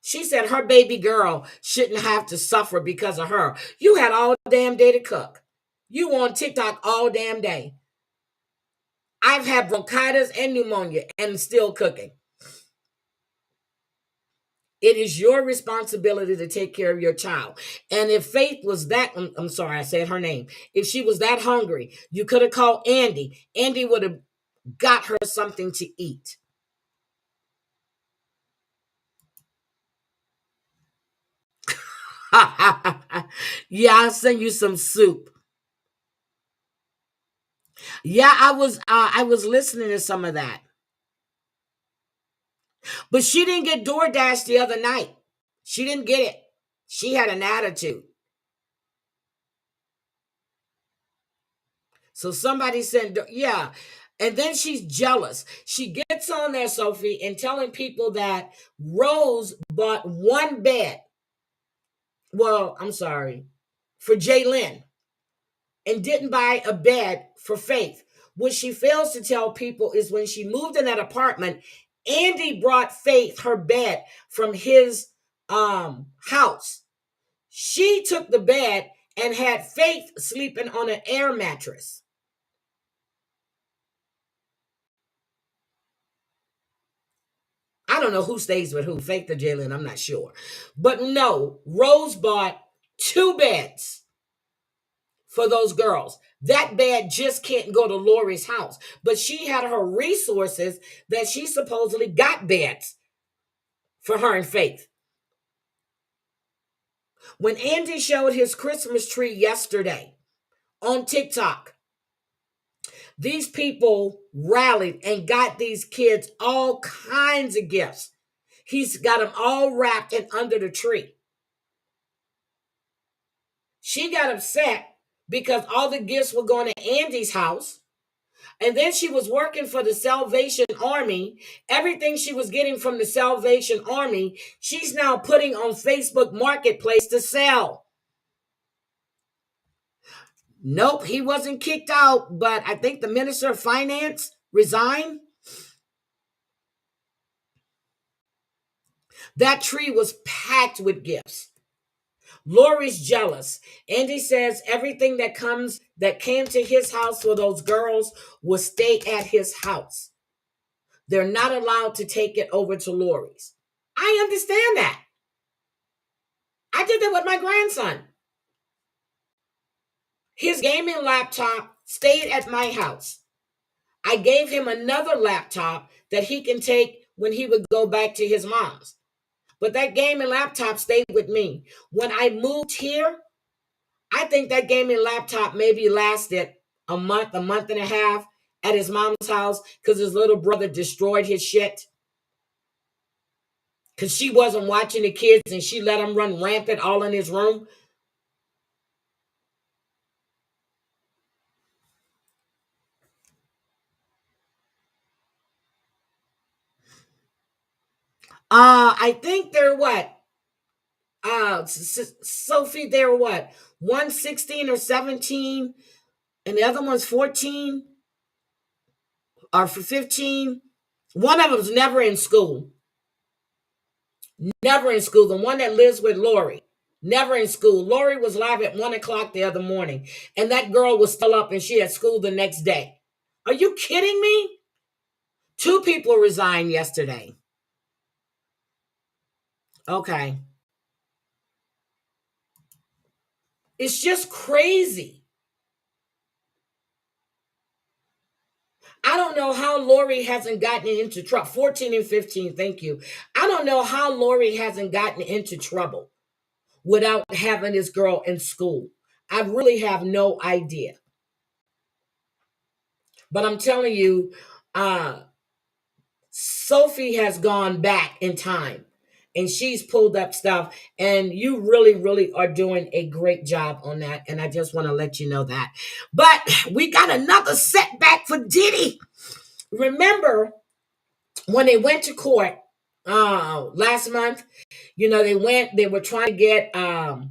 [SPEAKER 1] She said her baby girl shouldn't have to suffer because of her. You had all damn day to cook. You on TikTok all damn day. I've had bronchitis and pneumonia and still cooking. It is your responsibility to take care of your child. And if Faith was that, I'm sorry, I said her name. If she was that hungry, you could have called Andy. Andy would have got her something to eat. Yeah, I'll send you some soup. Yeah, I was listening to some of that. But she didn't get DoorDash the other night. She didn't get it. She had an attitude. So somebody said, yeah. And then she's jealous. She gets on there, Sophie, and telling people that Rose bought one bed. Well, I'm sorry, for Jaylyn, and didn't buy a bed for Faith. What she fails to tell people is when she moved in that apartment, Andy brought Faith her bed from his house. She took the bed and had Faith sleeping on an air mattress. I don't know who stays with who, Faith or Jaylyn, I'm not sure. But no, Rose bought 2 beds for those girls. That bad just can't go to Lori's house. But she had her resources that she supposedly got beds for her and Faith. When Andy showed his Christmas tree yesterday on TikTok, these people rallied and got these kids all kinds of gifts. He's got them all wrapped and under the tree. She got upset because all the gifts were going to Andy's house. And then she was working for the Salvation Army. Everything she was getting from the Salvation Army, she's now putting on Facebook Marketplace to sell. Nope, he wasn't kicked out, but I think the Minister of Finance resigned. That tree was packed with gifts. Lori's jealous. Andy says everything that came to his house for those girls will stay at his house. They're not allowed to take it over to Lori's. I understand that. I did that with my grandson. His gaming laptop stayed at my house. I gave him another laptop that he can take when he would go back to his mom's. But that gaming laptop stayed with me. When I moved here, I think that gaming laptop maybe lasted a month and a half at his mom's house because his little brother destroyed his shit. Because she wasn't watching the kids and she let them run rampant all in his room. I think they're what? Sophie, they're what? One 16 or 17, and the other one's 14 or for 15. One of them's never in school. Never in school. The one that lives with Lori. Never in school. Lori was live at 1 o'clock the other morning, and that girl was still up and she had school the next day. Are you kidding me? 2 people resigned yesterday. Okay. It's just crazy. I don't know how Lori hasn't gotten into trouble. 14 and 15, thank you. I don't know how Lori hasn't gotten into trouble without having this girl in school. I really have no idea. But I'm telling you, Sophie has gone back in time and she's pulled up stuff, and you really, really are doing a great job on that. And I just want to let you know that. But we got another setback for Diddy. Remember when they went to court last month, they were trying to get an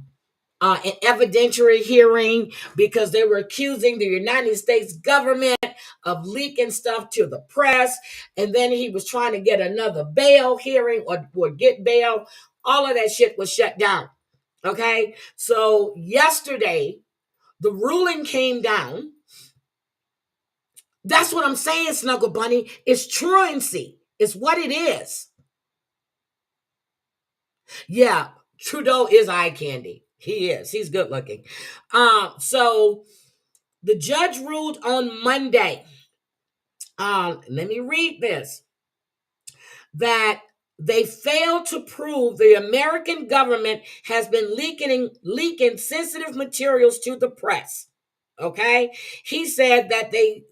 [SPEAKER 1] evidentiary hearing because they were accusing the United States government of leaking stuff to the press. And then he was trying to get another bail hearing or get bail. All of that shit was shut down. Okay. So yesterday, the ruling came down. That's what I'm saying, Snuggle Bunny. It's truancy. It's what it is. Yeah, Trudeau is eye candy. He is. He's good looking. So the judge ruled on Monday. Let me read this. That they failed to prove the American government has been leaking sensitive materials to the press. Okay, he said that they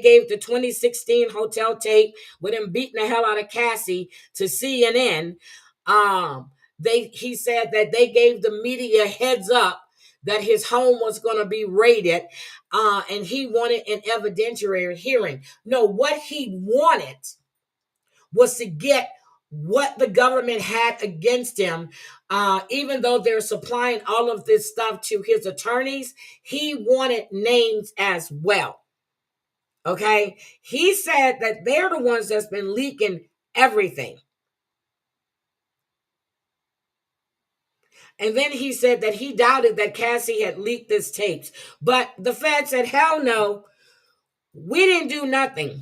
[SPEAKER 1] gave the 2016 hotel tape with him beating the hell out of Cassie to CNN. He said that they gave the media heads up that his home was going to be raided, and he wanted an evidentiary hearing. No, what he wanted was to get what the government had against him. Even though they're supplying all of this stuff to his attorneys, he wanted names as well. Okay? He said that they're the ones that's been leaking everything. And then he said that he doubted that Cassie had leaked this tapes. But the Fed said, hell no, we didn't do nothing.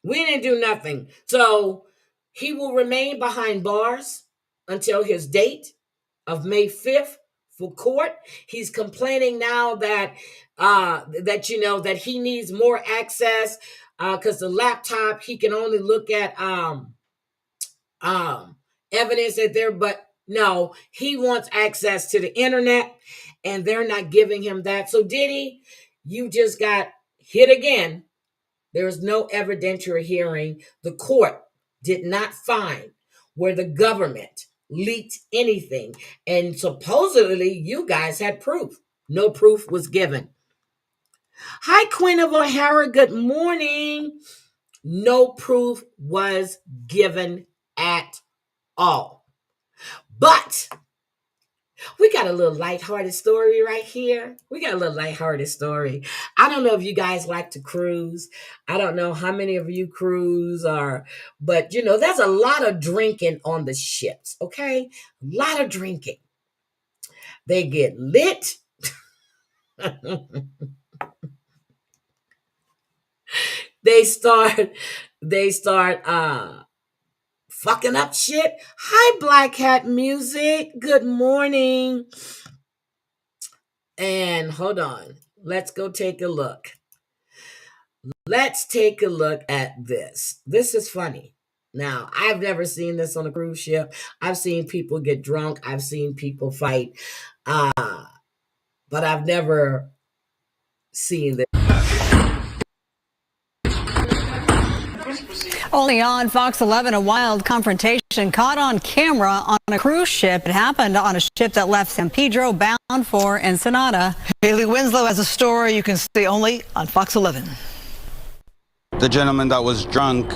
[SPEAKER 1] We didn't do nothing. So he will remain behind bars until his date of May 5th for court. He's complaining now that that he needs more access because the laptop, he can only look at evidence that there, but no, he wants access to the internet and they're not giving him that. So Diddy, you just got hit again. There is no evidentiary hearing. The court did not find where the government leaked anything. And supposedly you guys had proof. No proof was given. Hi, Queen of O'Hara. Good morning. No proof was given at all. But we got a little lighthearted story right here. We got a little lighthearted story. I don't know if you guys like to cruise. I don't know how many of you cruise are, but there's a lot of drinking on the ships, okay? A lot of drinking. They get lit. They start fucking up shit. Hi, Black Hat Music. Good morning. And hold on. Let's go take a look. Let's take a look at this. This is funny. Now, I've never seen this on a cruise ship. I've seen people get drunk. I've seen people fight. But I've never seen this.
[SPEAKER 20] Only on Fox 11, a wild confrontation caught on camera on a cruise ship. It happened on a ship that left San Pedro bound for Ensenada.
[SPEAKER 21] Haley Winslow has a story you can see only on Fox 11.
[SPEAKER 22] The gentleman that was drunk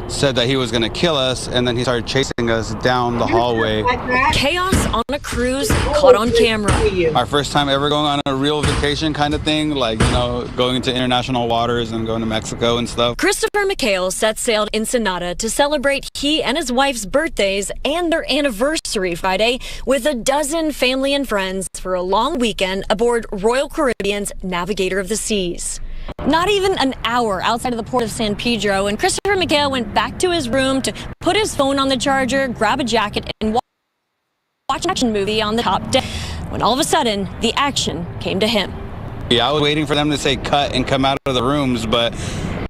[SPEAKER 22] said that he was going to kill us, and then he started chasing us down the hallway.
[SPEAKER 23] Chaos on a cruise caught on camera.
[SPEAKER 22] Our first time ever going on a real vacation kind of thing, like, going to international waters and going to Mexico and stuff.
[SPEAKER 23] Christopher McHale set sail to Ensenada to celebrate he and his wife's birthdays and their anniversary Friday with a dozen family and friends for a long weekend aboard Royal Caribbean's Navigator of the Seas. Not even an hour outside of the port of San Pedro, and Christopher McHale went back to his room to put his phone on the charger, grab a jacket, and watch an action movie on the top deck, when all of a sudden, the action came to him.
[SPEAKER 22] Yeah, I was waiting for them to say cut and come out of the rooms, but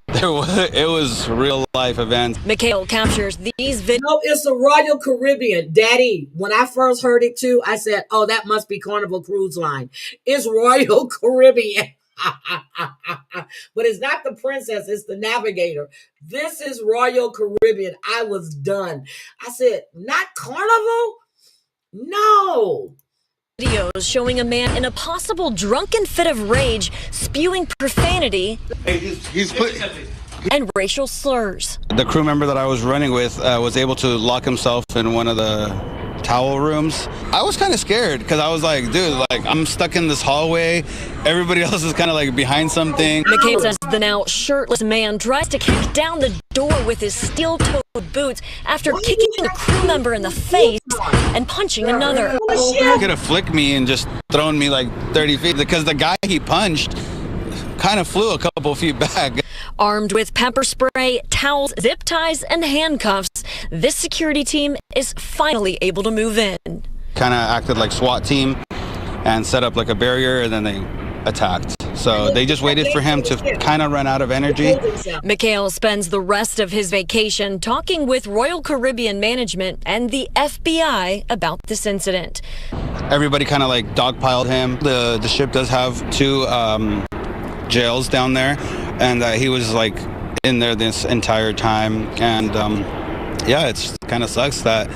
[SPEAKER 22] it was real life events.
[SPEAKER 23] McHale captures these videos.
[SPEAKER 1] No, it's the Royal Caribbean. Daddy, when I first heard it too, I said, oh, that must be Carnival Cruise Line. It's Royal Caribbean. But it's not the Princess, it's the Navigator. This is Royal Caribbean. I was done. I said, not Carnival? No.
[SPEAKER 23] Videos showing a man in a possible drunken fit of rage spewing profanity and racial slurs.
[SPEAKER 22] The crew member that I was running with was able to lock himself in one of the towel rooms. I was kind of scared because I was like, dude, I'm stuck in this hallway. Everybody else is kind of behind something.
[SPEAKER 23] McCabe says the now shirtless man tries to kick down the door with his steel-toed boots after kicking a crew member in the face and punching another.
[SPEAKER 22] He could have flicked me and just thrown me 30 feet because the guy he punched kind of flew a couple feet back.
[SPEAKER 23] Armed with pepper spray, towels, zip ties, and handcuffs, this security team is finally able to move in.
[SPEAKER 22] Kind of acted like SWAT team and set up a barrier, and then they attacked. So they just waited for him to kind of run out of energy.
[SPEAKER 23] McHale spends the rest of his vacation talking with Royal Caribbean management and the FBI about this incident.
[SPEAKER 22] Everybody kind of dogpiled him. The ship does have two jails down there, and he was in there this entire time. And yeah, it's kind of sucks that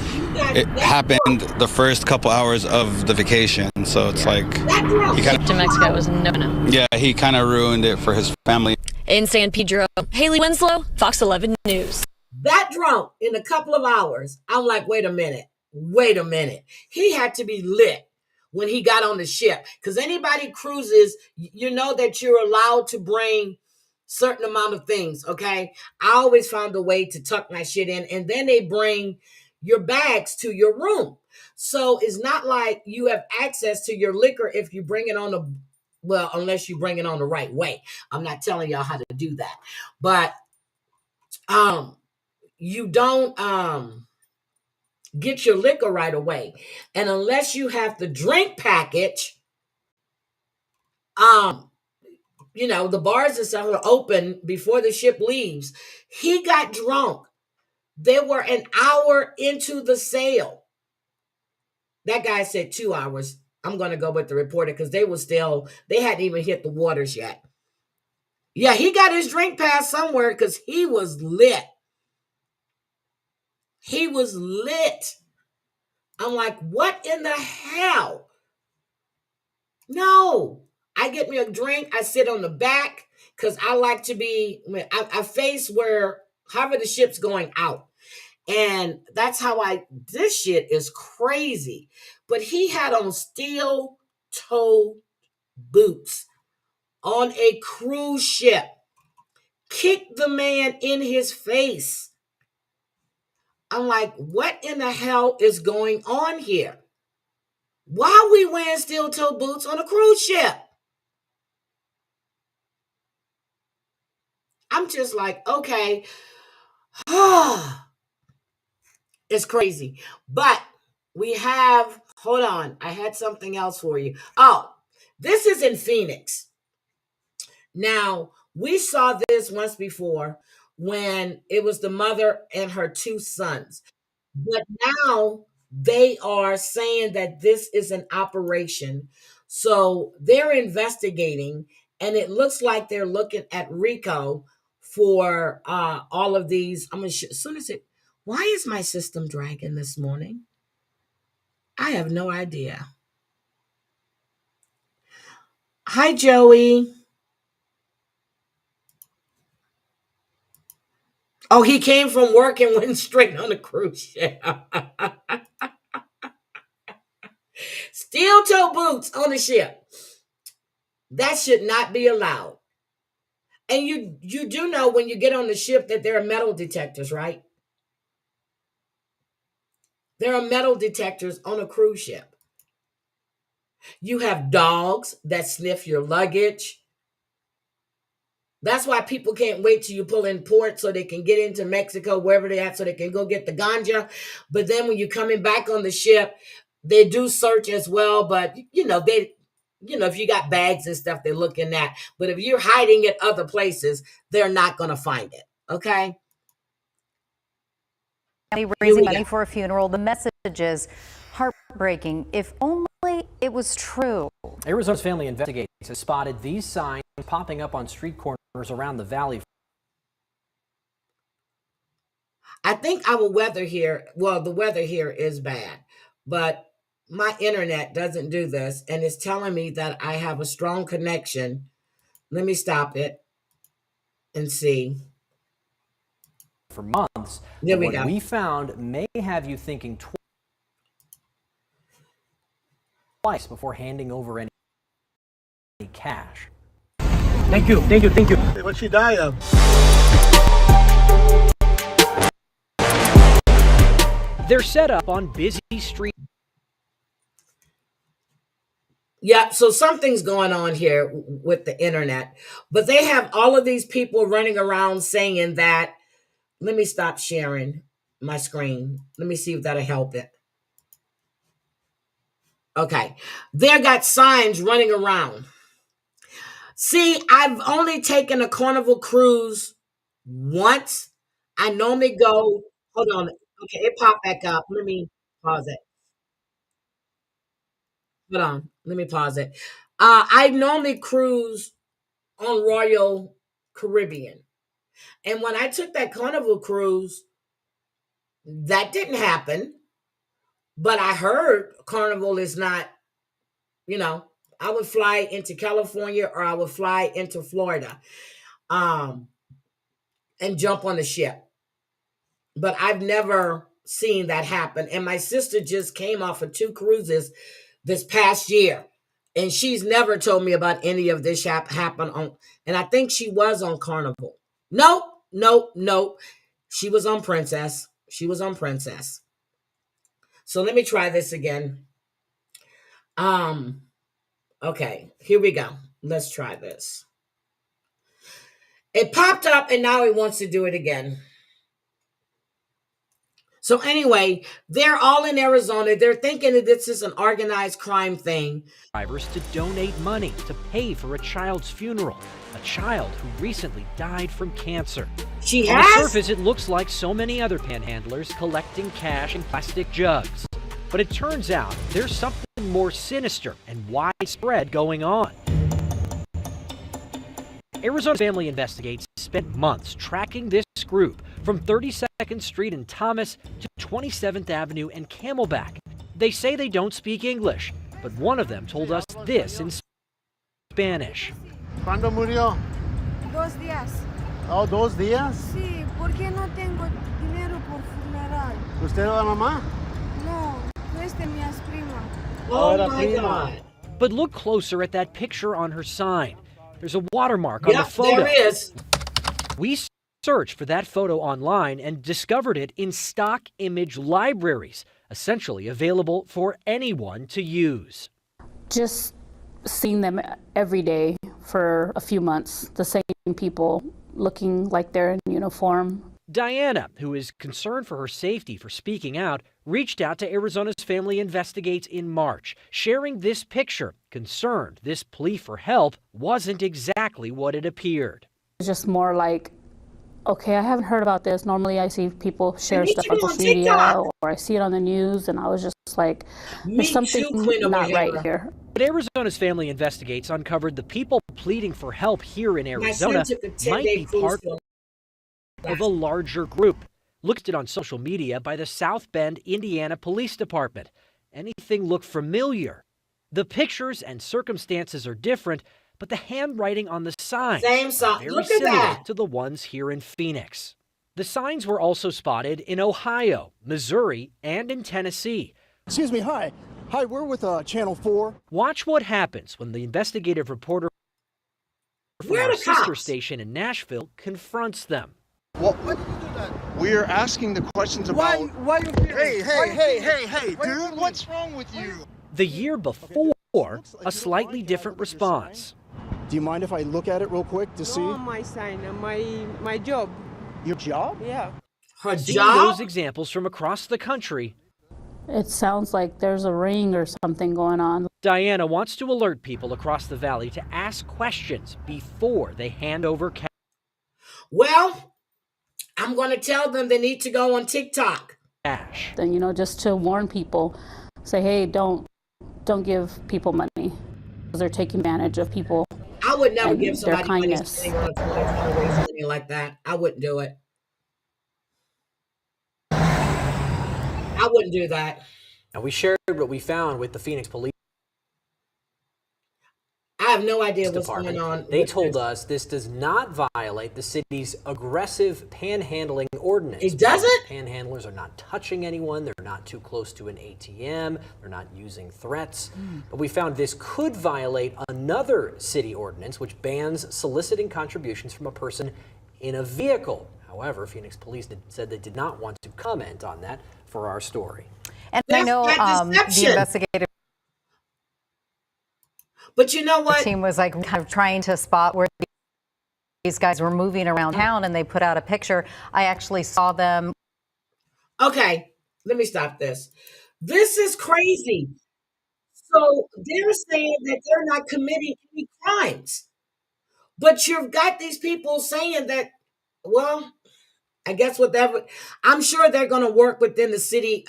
[SPEAKER 22] it happened the first couple hours of the vacation. So it's he kind of
[SPEAKER 23] to Mexico was no.
[SPEAKER 22] Yeah, he kind of ruined it for his family.
[SPEAKER 23] In San Pedro, Haley Winslow, Fox 11 News.
[SPEAKER 1] That drunk in a couple of hours, I'm like, wait a minute. He had to be lit when he got on the ship, because anybody cruises, you know that you're allowed to bring certain amount of things, okay? I always found a way to tuck my shit in, and then they bring your bags to your room. So it's not like you have access to your liquor if you bring it on unless you bring it on the right way. I'm not telling y'all how to do that. But you don't get your liquor right away. And unless you have the drink package, the bars and stuff are open before the ship leaves. He got drunk. They were an hour into the sail. That guy said 2 hours. I'm going to go with the reporter because they hadn't even hit the waters yet. Yeah, he got his drink pass somewhere because he was lit. He was lit. I'm like, what in the hell? No. I get me a drink. I sit on the back because I like to be, I face where, however the ship's going out. And that's how this shit is crazy. But he had on steel toe boots on a cruise ship. Kicked the man in his face. I'm like, what in the hell is going on here? Why are we wearing steel toe boots on a cruise ship? I'm just like, okay. It's crazy. But hold on, I had something else for you. Oh, this is in Phoenix. Now, we saw this once before when it was the mother and her 2 sons. But now they are saying that this is an operation. So they're investigating, and it looks like they're looking at Rico for all of these. I'm going to as soon as why is my system dragging this morning? I have no idea. Hi, Joey. Oh, he came from work and went straight on a cruise ship. Steel toe boots on the ship. That should not be allowed. And you do know when you get on the ship that there are metal detectors, right? There are metal detectors on a cruise ship. You have dogs that sniff your luggage. That's why people can't wait till you pull in port so they can get into Mexico, wherever they're at, so they can go get the ganja. But then when you're coming back on the ship, they do search as well. But, if you got bags and stuff, they're looking at. But if you're hiding at other places, they're not going to find it. Okay?
[SPEAKER 4] Raising money for a funeral. The message is heartbreaking. If only it was true.
[SPEAKER 5] Arizona's family investigators has spotted these signs popping up on street corners around the valley.
[SPEAKER 1] I think our weather here, the weather here is bad, but my internet doesn't do this, and it's telling me that I have a strong connection. Let me stop it and see.
[SPEAKER 5] For months,
[SPEAKER 1] there we go.
[SPEAKER 5] What we found may have you thinking twice before handing over any cash.
[SPEAKER 6] Thank you. What'd she die of?
[SPEAKER 5] They're set up on busy streets.
[SPEAKER 1] Yeah, so something's going on here with the internet, but they have all of these people running around saying that. Let me stop sharing my screen. Let me see if that'll help it. Okay, they got signs running around. See, I've only taken a Carnival cruise once. I normally go, hold on. Okay, it popped back up. Let me pause it. Hold on. Let me pause it. I normally cruise on Royal Caribbean. And when I took that Carnival cruise, that didn't happen. But I heard Carnival is not, I would fly into California or I would fly into Florida and jump on the ship. But I've never seen that happen. And my sister just came off of 2 cruises this past year. And she's never told me about any of this happen on. And I think she was on Carnival. Nope. She was on Princess. So let me try this again. Okay, here we go. Let's try this. It popped up and now it wants to do it again. So anyway, they're all in Arizona. They're thinking that this is an organized crime thing.
[SPEAKER 2] Drivers to donate money to pay for a child's funeral, a child who recently died from cancer.
[SPEAKER 1] She
[SPEAKER 2] On
[SPEAKER 1] has?
[SPEAKER 2] the surface, it looks like so many other panhandlers collecting cash in plastic jugs. But it turns out there's something more sinister and widespread going on. Arizona Family Investigates spent months tracking this group from 32nd Street and Thomas to 27th Avenue and Camelback. They say they don't speak English, but one of them told us this in Spanish.
[SPEAKER 6] ¿Cuándo murió?
[SPEAKER 7] 2 días.
[SPEAKER 6] Oh, 2 días.
[SPEAKER 7] Sí, porque no tengo dinero por funeral.
[SPEAKER 6] ¿Usted era la mamá?
[SPEAKER 7] No, no es de mi prima.
[SPEAKER 1] Oh my God.
[SPEAKER 2] But look closer at that picture on her sign. There's a watermark on the photo.
[SPEAKER 1] There is.
[SPEAKER 2] We searched for that photo online and discovered it in stock image libraries, essentially available for anyone to use.
[SPEAKER 8] Just seeing them every day for a few months, the same people looking like they're in uniform.
[SPEAKER 2] Diana, who is concerned for her safety for speaking out, reached out to Arizona's Family Investigates in March, sharing this picture, concerned this plea for help wasn't exactly what it appeared.
[SPEAKER 8] It's just more like, okay, I haven't heard about this. Normally I see people share stuff on social media or I see it on the news, and I was just like, there's something not right here.
[SPEAKER 2] But Arizona's Family Investigates uncovered the people pleading for help here in Arizona might be part of a larger group. Looked at on social media by the South Bend, Indiana Police Department. Anything look familiar? The pictures and circumstances are different, but the handwriting on the signs are very
[SPEAKER 1] Look at
[SPEAKER 2] similar
[SPEAKER 1] that.
[SPEAKER 2] to the ones here in Phoenix. The signs were also spotted in Ohio, Missouri, and in Tennessee.
[SPEAKER 24] Excuse me, hi. Hi, we're with Channel 4.
[SPEAKER 2] Watch what happens when the investigative reporter from our sister station in Nashville confronts them.
[SPEAKER 24] What? We're asking the questions about... Why you here? Hey, dude, what's wrong with you?
[SPEAKER 2] The year before, a slightly different response.
[SPEAKER 24] Do you mind if I look at it real quick to see?
[SPEAKER 7] No, my sign, my job.
[SPEAKER 24] Your job?
[SPEAKER 7] Yeah.
[SPEAKER 1] Her
[SPEAKER 2] Seeing
[SPEAKER 1] job?
[SPEAKER 2] those examples from across the country,
[SPEAKER 8] It sounds like there's a ring or something going on.
[SPEAKER 2] Diana wants to alert people across the valley to ask questions before they hand over cash.
[SPEAKER 1] Well, I'm going to tell them they need to go on TikTok.
[SPEAKER 8] Then, just to warn people, say, hey, don't give people money, because they're taking advantage of people.
[SPEAKER 1] I would never
[SPEAKER 8] and
[SPEAKER 1] give somebody
[SPEAKER 8] their
[SPEAKER 1] money
[SPEAKER 8] kindness.
[SPEAKER 1] sitting on a something like that. I wouldn't do it. I wouldn't do that.
[SPEAKER 5] Now, we shared what we found with the Phoenix Police
[SPEAKER 1] I have no idea what's
[SPEAKER 5] Department.
[SPEAKER 1] going on.
[SPEAKER 5] They told us this does not violate the city's aggressive panhandling ordinance.
[SPEAKER 1] It doesn't?
[SPEAKER 5] Panhandlers are not touching anyone. They're not too close to an ATM. They're not using threats. But we found this could violate another city ordinance, which bans soliciting contributions from a person in a vehicle. However, Phoenix Police said they did not want to comment on that for our story.
[SPEAKER 4] And I know the investigative
[SPEAKER 1] But you know what?
[SPEAKER 4] team was like kind of trying to spot where these guys were moving around town, and they put out a picture. I actually saw them.
[SPEAKER 1] Okay, let me stop this. This is crazy. So they're saying that they're not committing any crimes. But you've got these people saying that, well, I guess whatever. I'm sure they're going to work within the city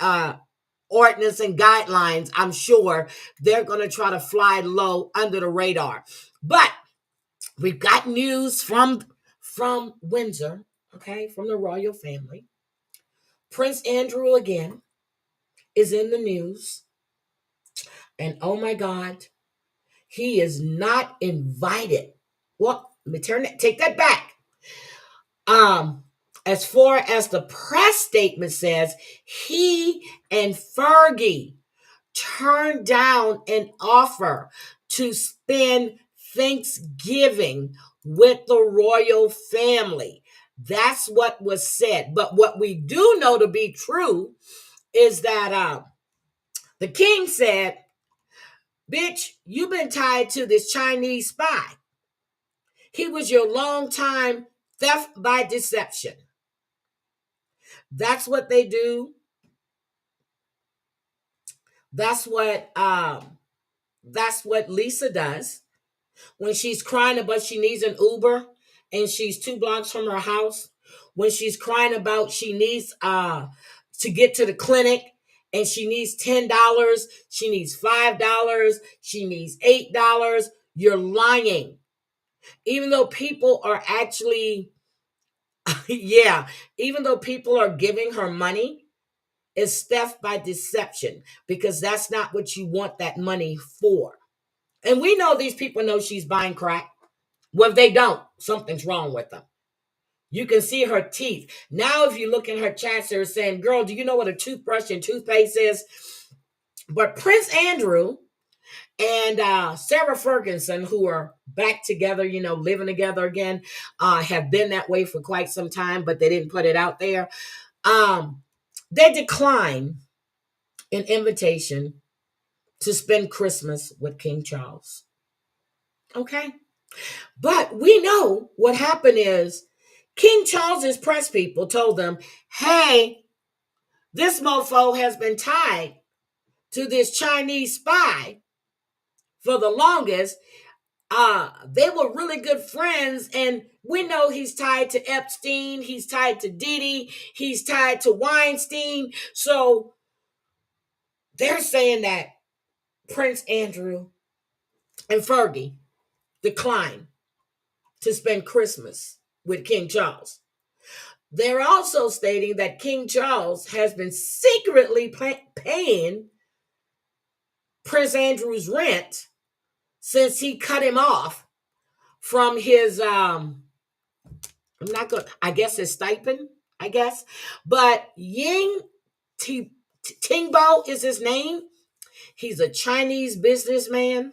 [SPEAKER 1] ordinance and guidelines. I'm sure they're going to try to fly low under the radar. But we've got news from Windsor, okay, from the royal family. Prince Andrew again is in the news. And oh my God, he is not invited. Well, let me take that back. As far as the press statement says, he and Fergie turned down an offer to spend Thanksgiving with the royal family. That's what was said. But what we do know to be true is that the king said, bitch, you've been tied to this Chinese spy. He was your longtime theft by deception. That's what they do. That's what Lisa does when she's crying about she needs an Uber and she's 2 blocks from her house. When she's crying about she needs to get to the clinic and she needs $10, she needs $5, she needs $8. You're lying. Even though people are actually, yeah, even though people are giving her money, it's theft by deception because that's not what you want that money for. And we know these people know she's buying crack. Well, if they don't, something's wrong with them. You can see her teeth. Now, if you look in her chats, they're saying, girl, do you know what a toothbrush and toothpaste is? But Prince Andrew and Sarah Ferguson, who are back together, living together again, have been that way for quite some time, but they didn't put it out there. They declined an invitation to spend Christmas with King Charles. Okay? But we know what happened is King Charles's press people told them, hey, this mofo has been tied to this Chinese spy for the longest. They were really good friends, and we know he's tied to Epstein, he's tied to Diddy, he's tied to Weinstein. So they're saying that Prince Andrew and Fergie declined to spend Christmas with King Charles. They're also stating that King Charles has been secretly paying Prince Andrew's rent since he cut him off from his I guess his stipend, I guess. But Ying Tingbo is his name. He's a Chinese businessman.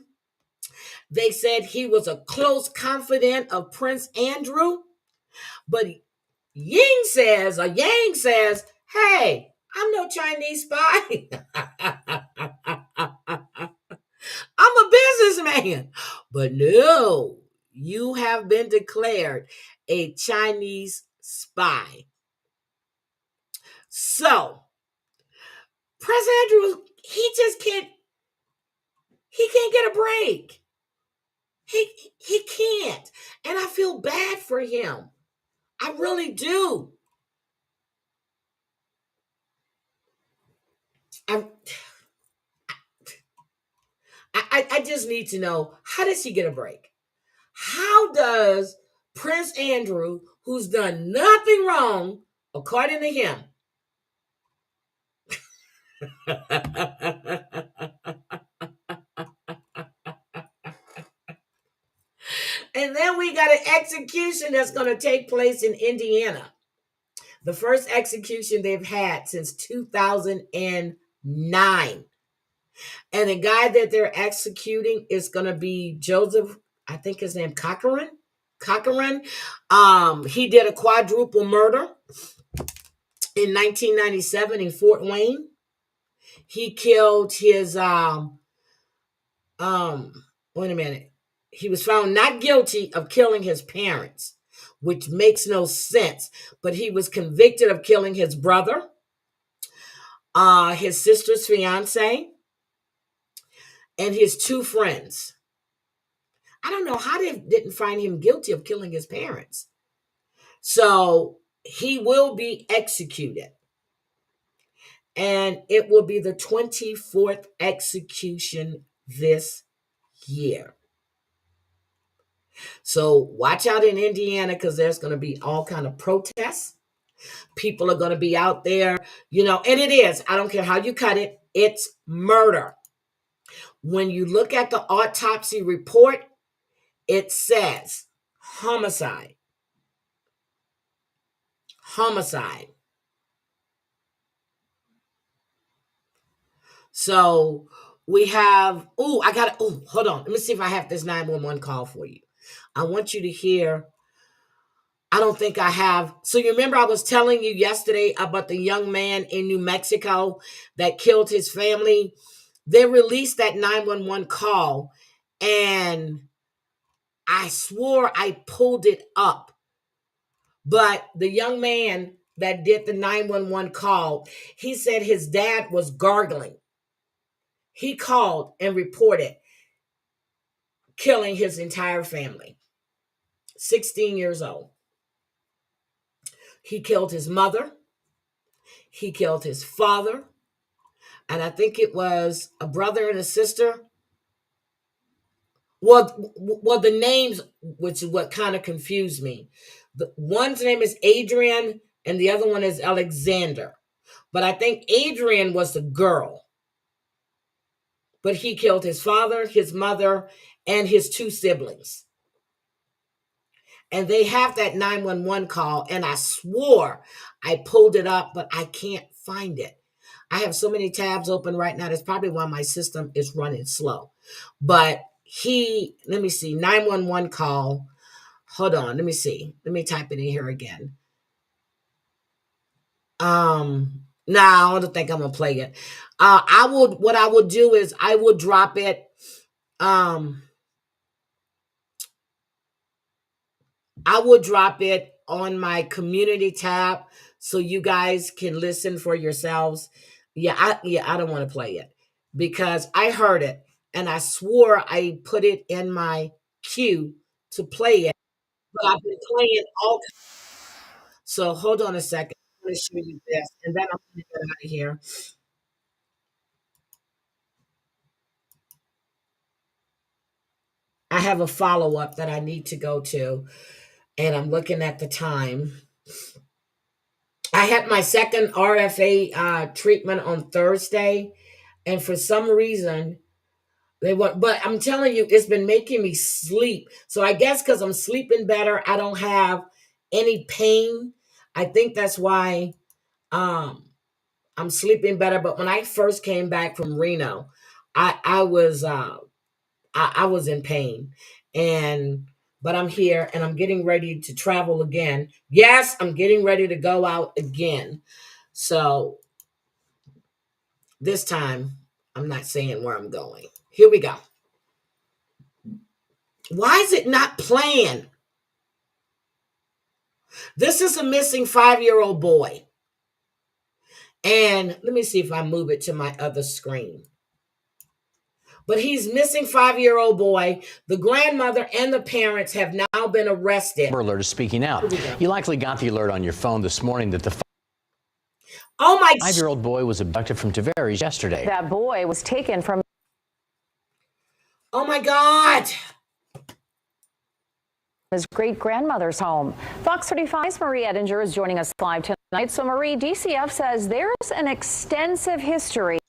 [SPEAKER 1] They said he was a close confidant of Prince Andrew. But Yang says, hey, I'm no Chinese spy. I'm a businessman. But no, you have been declared a Chinese spy. So, Prince Andrew, he can't get a break. He can't. And I feel bad for him. I really do. I just need to know, how does he get a break? How does Prince Andrew, who's done nothing wrong, according to him, and then we got an execution that's going to take place in Indiana. The first execution they've had since 2009. And the guy that they're executing is going to be Joseph, I think his name Cochran. He did a quadruple murder in 1997 in Fort Wayne. He killed his wait a minute. He was found not guilty of killing his parents, which makes no sense, but he was convicted of killing his brother, his sister's fiance, and his 2 friends. I don't know how they didn't find him guilty of killing his parents. So he will be executed. And it will be the 24th execution this year. So watch out in Indiana, because there's going to be all kind of protests. People are going to be out there, and it is. I don't care how you cut it. It's murder. When you look at the autopsy report, it says homicide. So we have, hold on. Let me see if I have this 911 call for you. I want you to hear. I don't think I have. So you remember I was telling you yesterday about the young man in New Mexico that killed his family? They released that 911 call, and I swore I pulled it up. But the young man that did the 911 call, he said his dad was gargling. He called and reported killing his entire family. 16 years old. He killed his mother. He killed his father. And I think it was a brother and a sister. Well, the names, which is what kind of confused me. One's name is Adrian and the other one is Alexander. But I think Adrian was the girl. But he killed his father, his mother, and his 2 siblings. And they have that 911 call, and I swore I pulled it up, but I can't find it. I have so many tabs open right now. That's probably why my system is running slow. But let me see, 911 call. Hold on, let me see. Let me type it in here again. No, I don't think I'm gonna play it. What I would do is I would drop it. I will drop it on my community tab so you guys can listen for yourselves. I don't want to play it because I heard it and I swore I put it in my queue to play it, but I've been playing all. So hold on a second. I'm going to show you this, and then I'm going to get out of here. I have a follow-up that I need to go to, and I'm looking at the time. I had my second RFA treatment on Thursday, and for some reason they want. But I'm telling you, it's been making me sleep. So I guess because I'm sleeping better, I don't have any pain. I think that's why I'm sleeping better. But when I first came back from Reno, I was in pain, but I'm here and I'm getting ready to travel again. Yes, I'm getting ready to go out again. So this time, I'm not saying where I'm going. Here we go. Why is it not playing? This is a missing 5-year-old boy. And let me see if I move it to my other screen. But he's missing 5-year-old boy. The grandmother and the parents have now been arrested.
[SPEAKER 9] Alert is speaking out. You likely got the alert on your phone this morning that the 5-year-old boy was abducted from Tavares yesterday.
[SPEAKER 10] That boy was taken from
[SPEAKER 1] Oh my God.
[SPEAKER 10] his great-grandmother's home. Fox 35's Marie Ettinger is joining us live tonight. So Marie, DCF says there's an extensive history.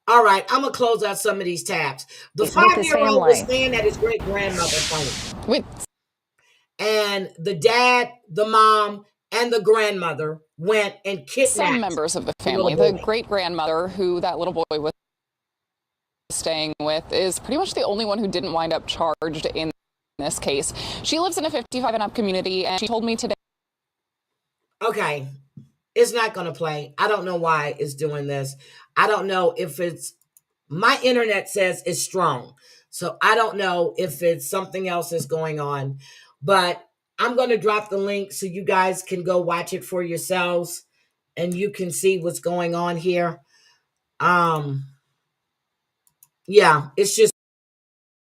[SPEAKER 1] All right, I'm going to close out some of these tabs. The 5-year-old was staying at his great-grandmother's home. And the dad, the mom, and the grandmother went and kidnapped
[SPEAKER 11] some members of the family. The great-grandmother who that little boy was staying with is pretty much the only one who didn't wind up charged in this case. She lives in a 55 and up community, and she told me today.
[SPEAKER 1] Okay, it's not going to play. I don't know why it's doing this. I don't know if it's, my internet says it's strong. So I don't know if it's something else is going on, but I'm going to drop the link so you guys can go watch it for yourselves and you can see what's going on here. Yeah, it's just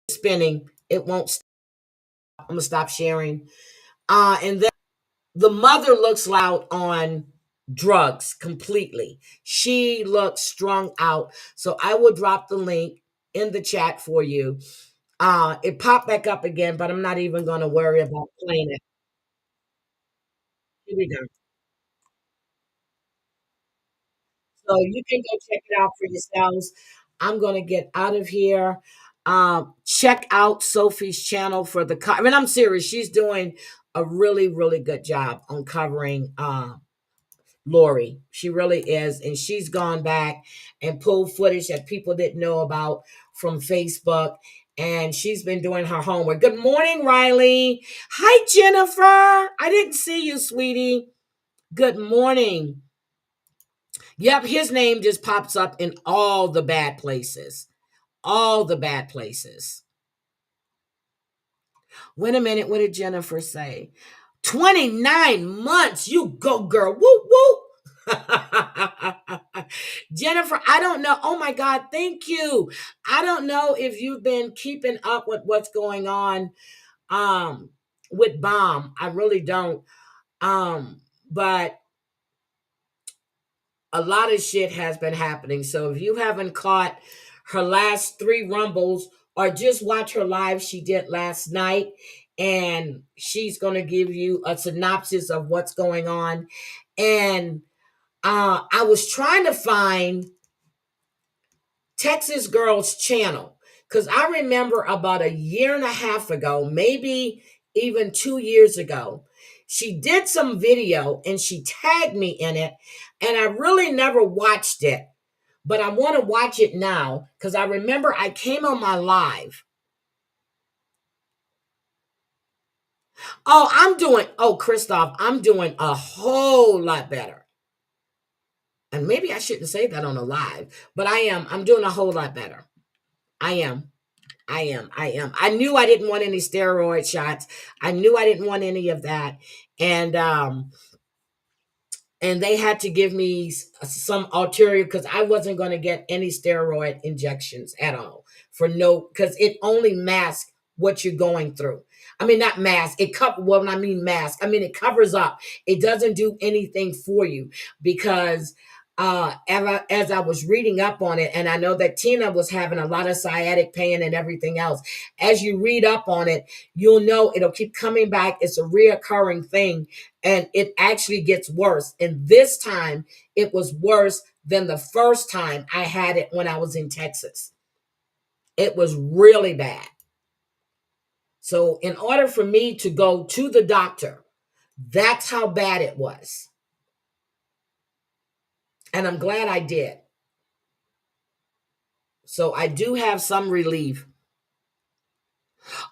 [SPEAKER 1] spinning. It won't stop. I'm going to stop sharing. And then the mother looks loud on drugs completely. She looks strung out. So I will drop the link in the chat for you. It popped back up again, but I'm not even going to worry about playing it. Here we go. So you can go check it out for yourselves. I'm going to get out of here. Check out Sophie's channel for the, I mean, I'm serious. She's doing a really, really good job on covering Lori. She really is. And she's gone back and pulled footage that people didn't know about from Facebook. And she's been doing her homework. Good morning, Riley. Hi, Jennifer. I didn't see you, sweetie. Good morning. Yep, his name just pops up in all the bad places. All the bad places. Wait a minute. What did Jennifer say? 29 months. You go, girl. Whoop, whoop. Jennifer, I don't know. Oh my God, thank you. I don't know if you've been keeping up with what's going on with Bomb. I really don't. But a lot of shit has been happening. So if you haven't caught her last 3 rumbles, or just watch her live she did last night, and she's going to give you a synopsis of what's going on. And I was trying to find Texas Girls channel, because I remember about a year and a half ago, maybe even 2 years ago, she did some video and she tagged me in it, and I really never watched it, but I want to watch it now because I remember I came on my live. Christoph, I'm doing a whole lot better. And maybe I shouldn't say that on a live, but I am. I'm doing a whole lot better. I am. I knew I didn't want any steroid shots. I knew I didn't want any of that. And they had to give me some ulterior, because I wasn't going to get any steroid injections at all, because it only masks what you're going through. I mean, not mask. When I mean mask, I mean it covers up. It doesn't do anything for you, because as I was reading up on it, and I know that Tina was having a lot of sciatic pain and everything else. As you read up on it, you'll know it'll keep coming back. It's a reoccurring thing, and it actually gets worse. And this time, it was worse than the first time I had it when I was in Texas. It was really bad. So in order for me to go to the doctor, that's how bad it was. And I'm glad I did. So I do have some relief.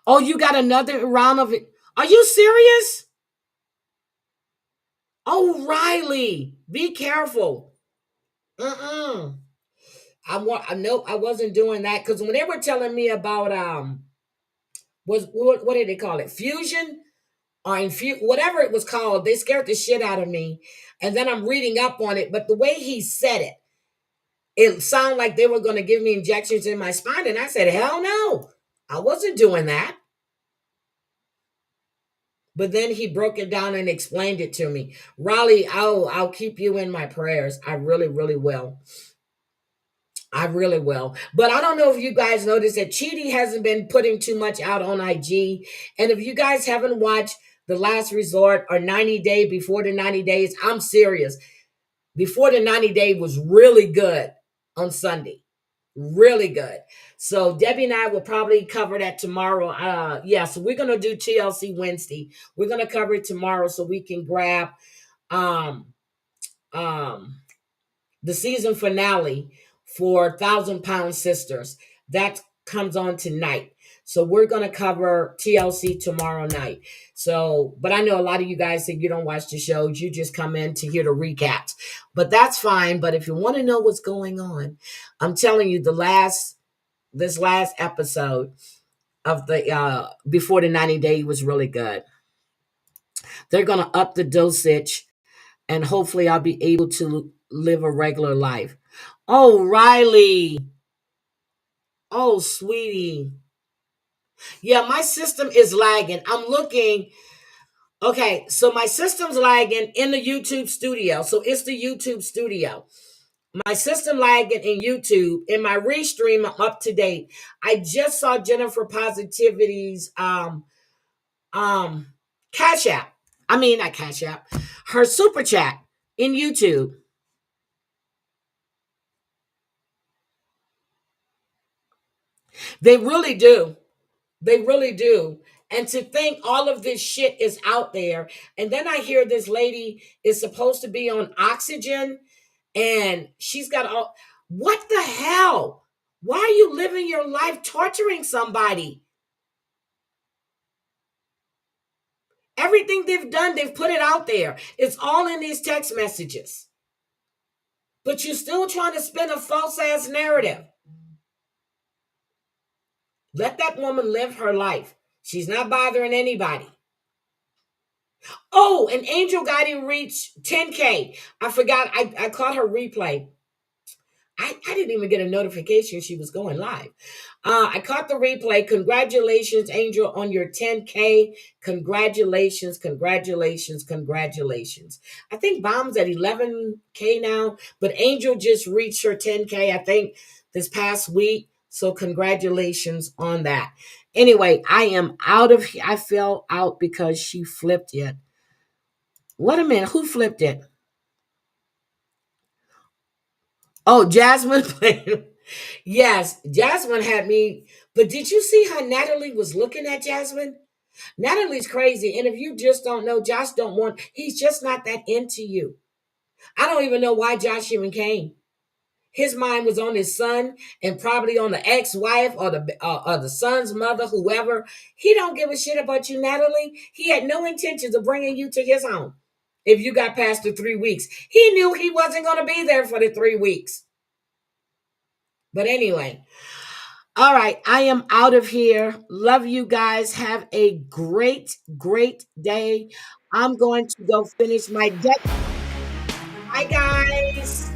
[SPEAKER 1] Oh, you got another round of it. Are you serious? Oh, Riley, be careful. I know I wasn't doing that, because when they were telling me about what did they call it? Fusion or whatever it was called, they scared the shit out of me. And then I'm reading up on it, but the way he said it sounded like they were going to give me injections in my spine, and I said, hell no, I wasn't doing that. But then he broke it down and explained it to me. Raleigh, I'll keep you in my prayers. I really, really will. I really will. But I don't know if you guys noticed that Chidi hasn't been putting too much out on IG. And if you guys haven't watched The Last Resort or 90 Day Before the 90 Days, I'm serious. Before the 90 Day was really good on Sunday. Really good. So Debbie and I will probably cover that tomorrow. So we're going to do TLC Wednesday. We're going to cover it tomorrow so we can grab the season finale for 1,000 Pound Sisters. That comes on tonight. So we're going to cover TLC tomorrow night. So, but I know a lot of you guys say you don't watch the shows. You just come in to hear the recaps. But that's fine. But if you want to know what's going on, I'm telling you, this last episode of the Before the 90 Day was really good. They're going to up the dosage, and hopefully I'll be able to live a regular life. Oh, Riley. Oh, sweetie. Yeah, my system is lagging. I'm looking. Okay, so my system's lagging in the YouTube studio. So it's the YouTube studio. My system lagging in YouTube. In my restream, I'm up to date. I just saw Jennifer Positivity's Cash App. I mean, not Cash App. Her super chat in YouTube. They really do. They really do. And to think all of this shit is out there. And then I hear this lady is supposed to be on oxygen, and she's got all. What the hell? Why are you living your life torturing somebody? Everything they've done, they've put it out there. It's all in these text messages. But you're still trying to spin a false ass narrative. Let that woman live her life. She's not bothering anybody. Oh, and Angel Gotti reached 10K. I forgot. I caught her replay. I didn't even get a notification she was going live. I caught the replay. Congratulations, Angel, on your 10K. Congratulations, congratulations, congratulations. I think Bomb's at 11K now, but Angel just reached her 10K, I think, this past week. So congratulations on that. Anyway, I am out of here. I fell out because she flipped it. What a minute. Who flipped it? Oh, Jasmine played. Yes, Jasmine had me. But did you see how Natalie was looking at Jasmine? Natalie's crazy. And if you just don't know, he's just not that into you. I don't even know why Josh even came. His mind was on his son and probably on the ex-wife or the son's mother, whoever. He don't give a shit about you, Natalie. He had no intentions of bringing you to his home if you got past the 3 weeks. He knew he wasn't going to be there for the 3 weeks. But anyway, all right, I am out of here. Love you guys. Have a great, great day. I'm going to go finish my deck. Bye, guys.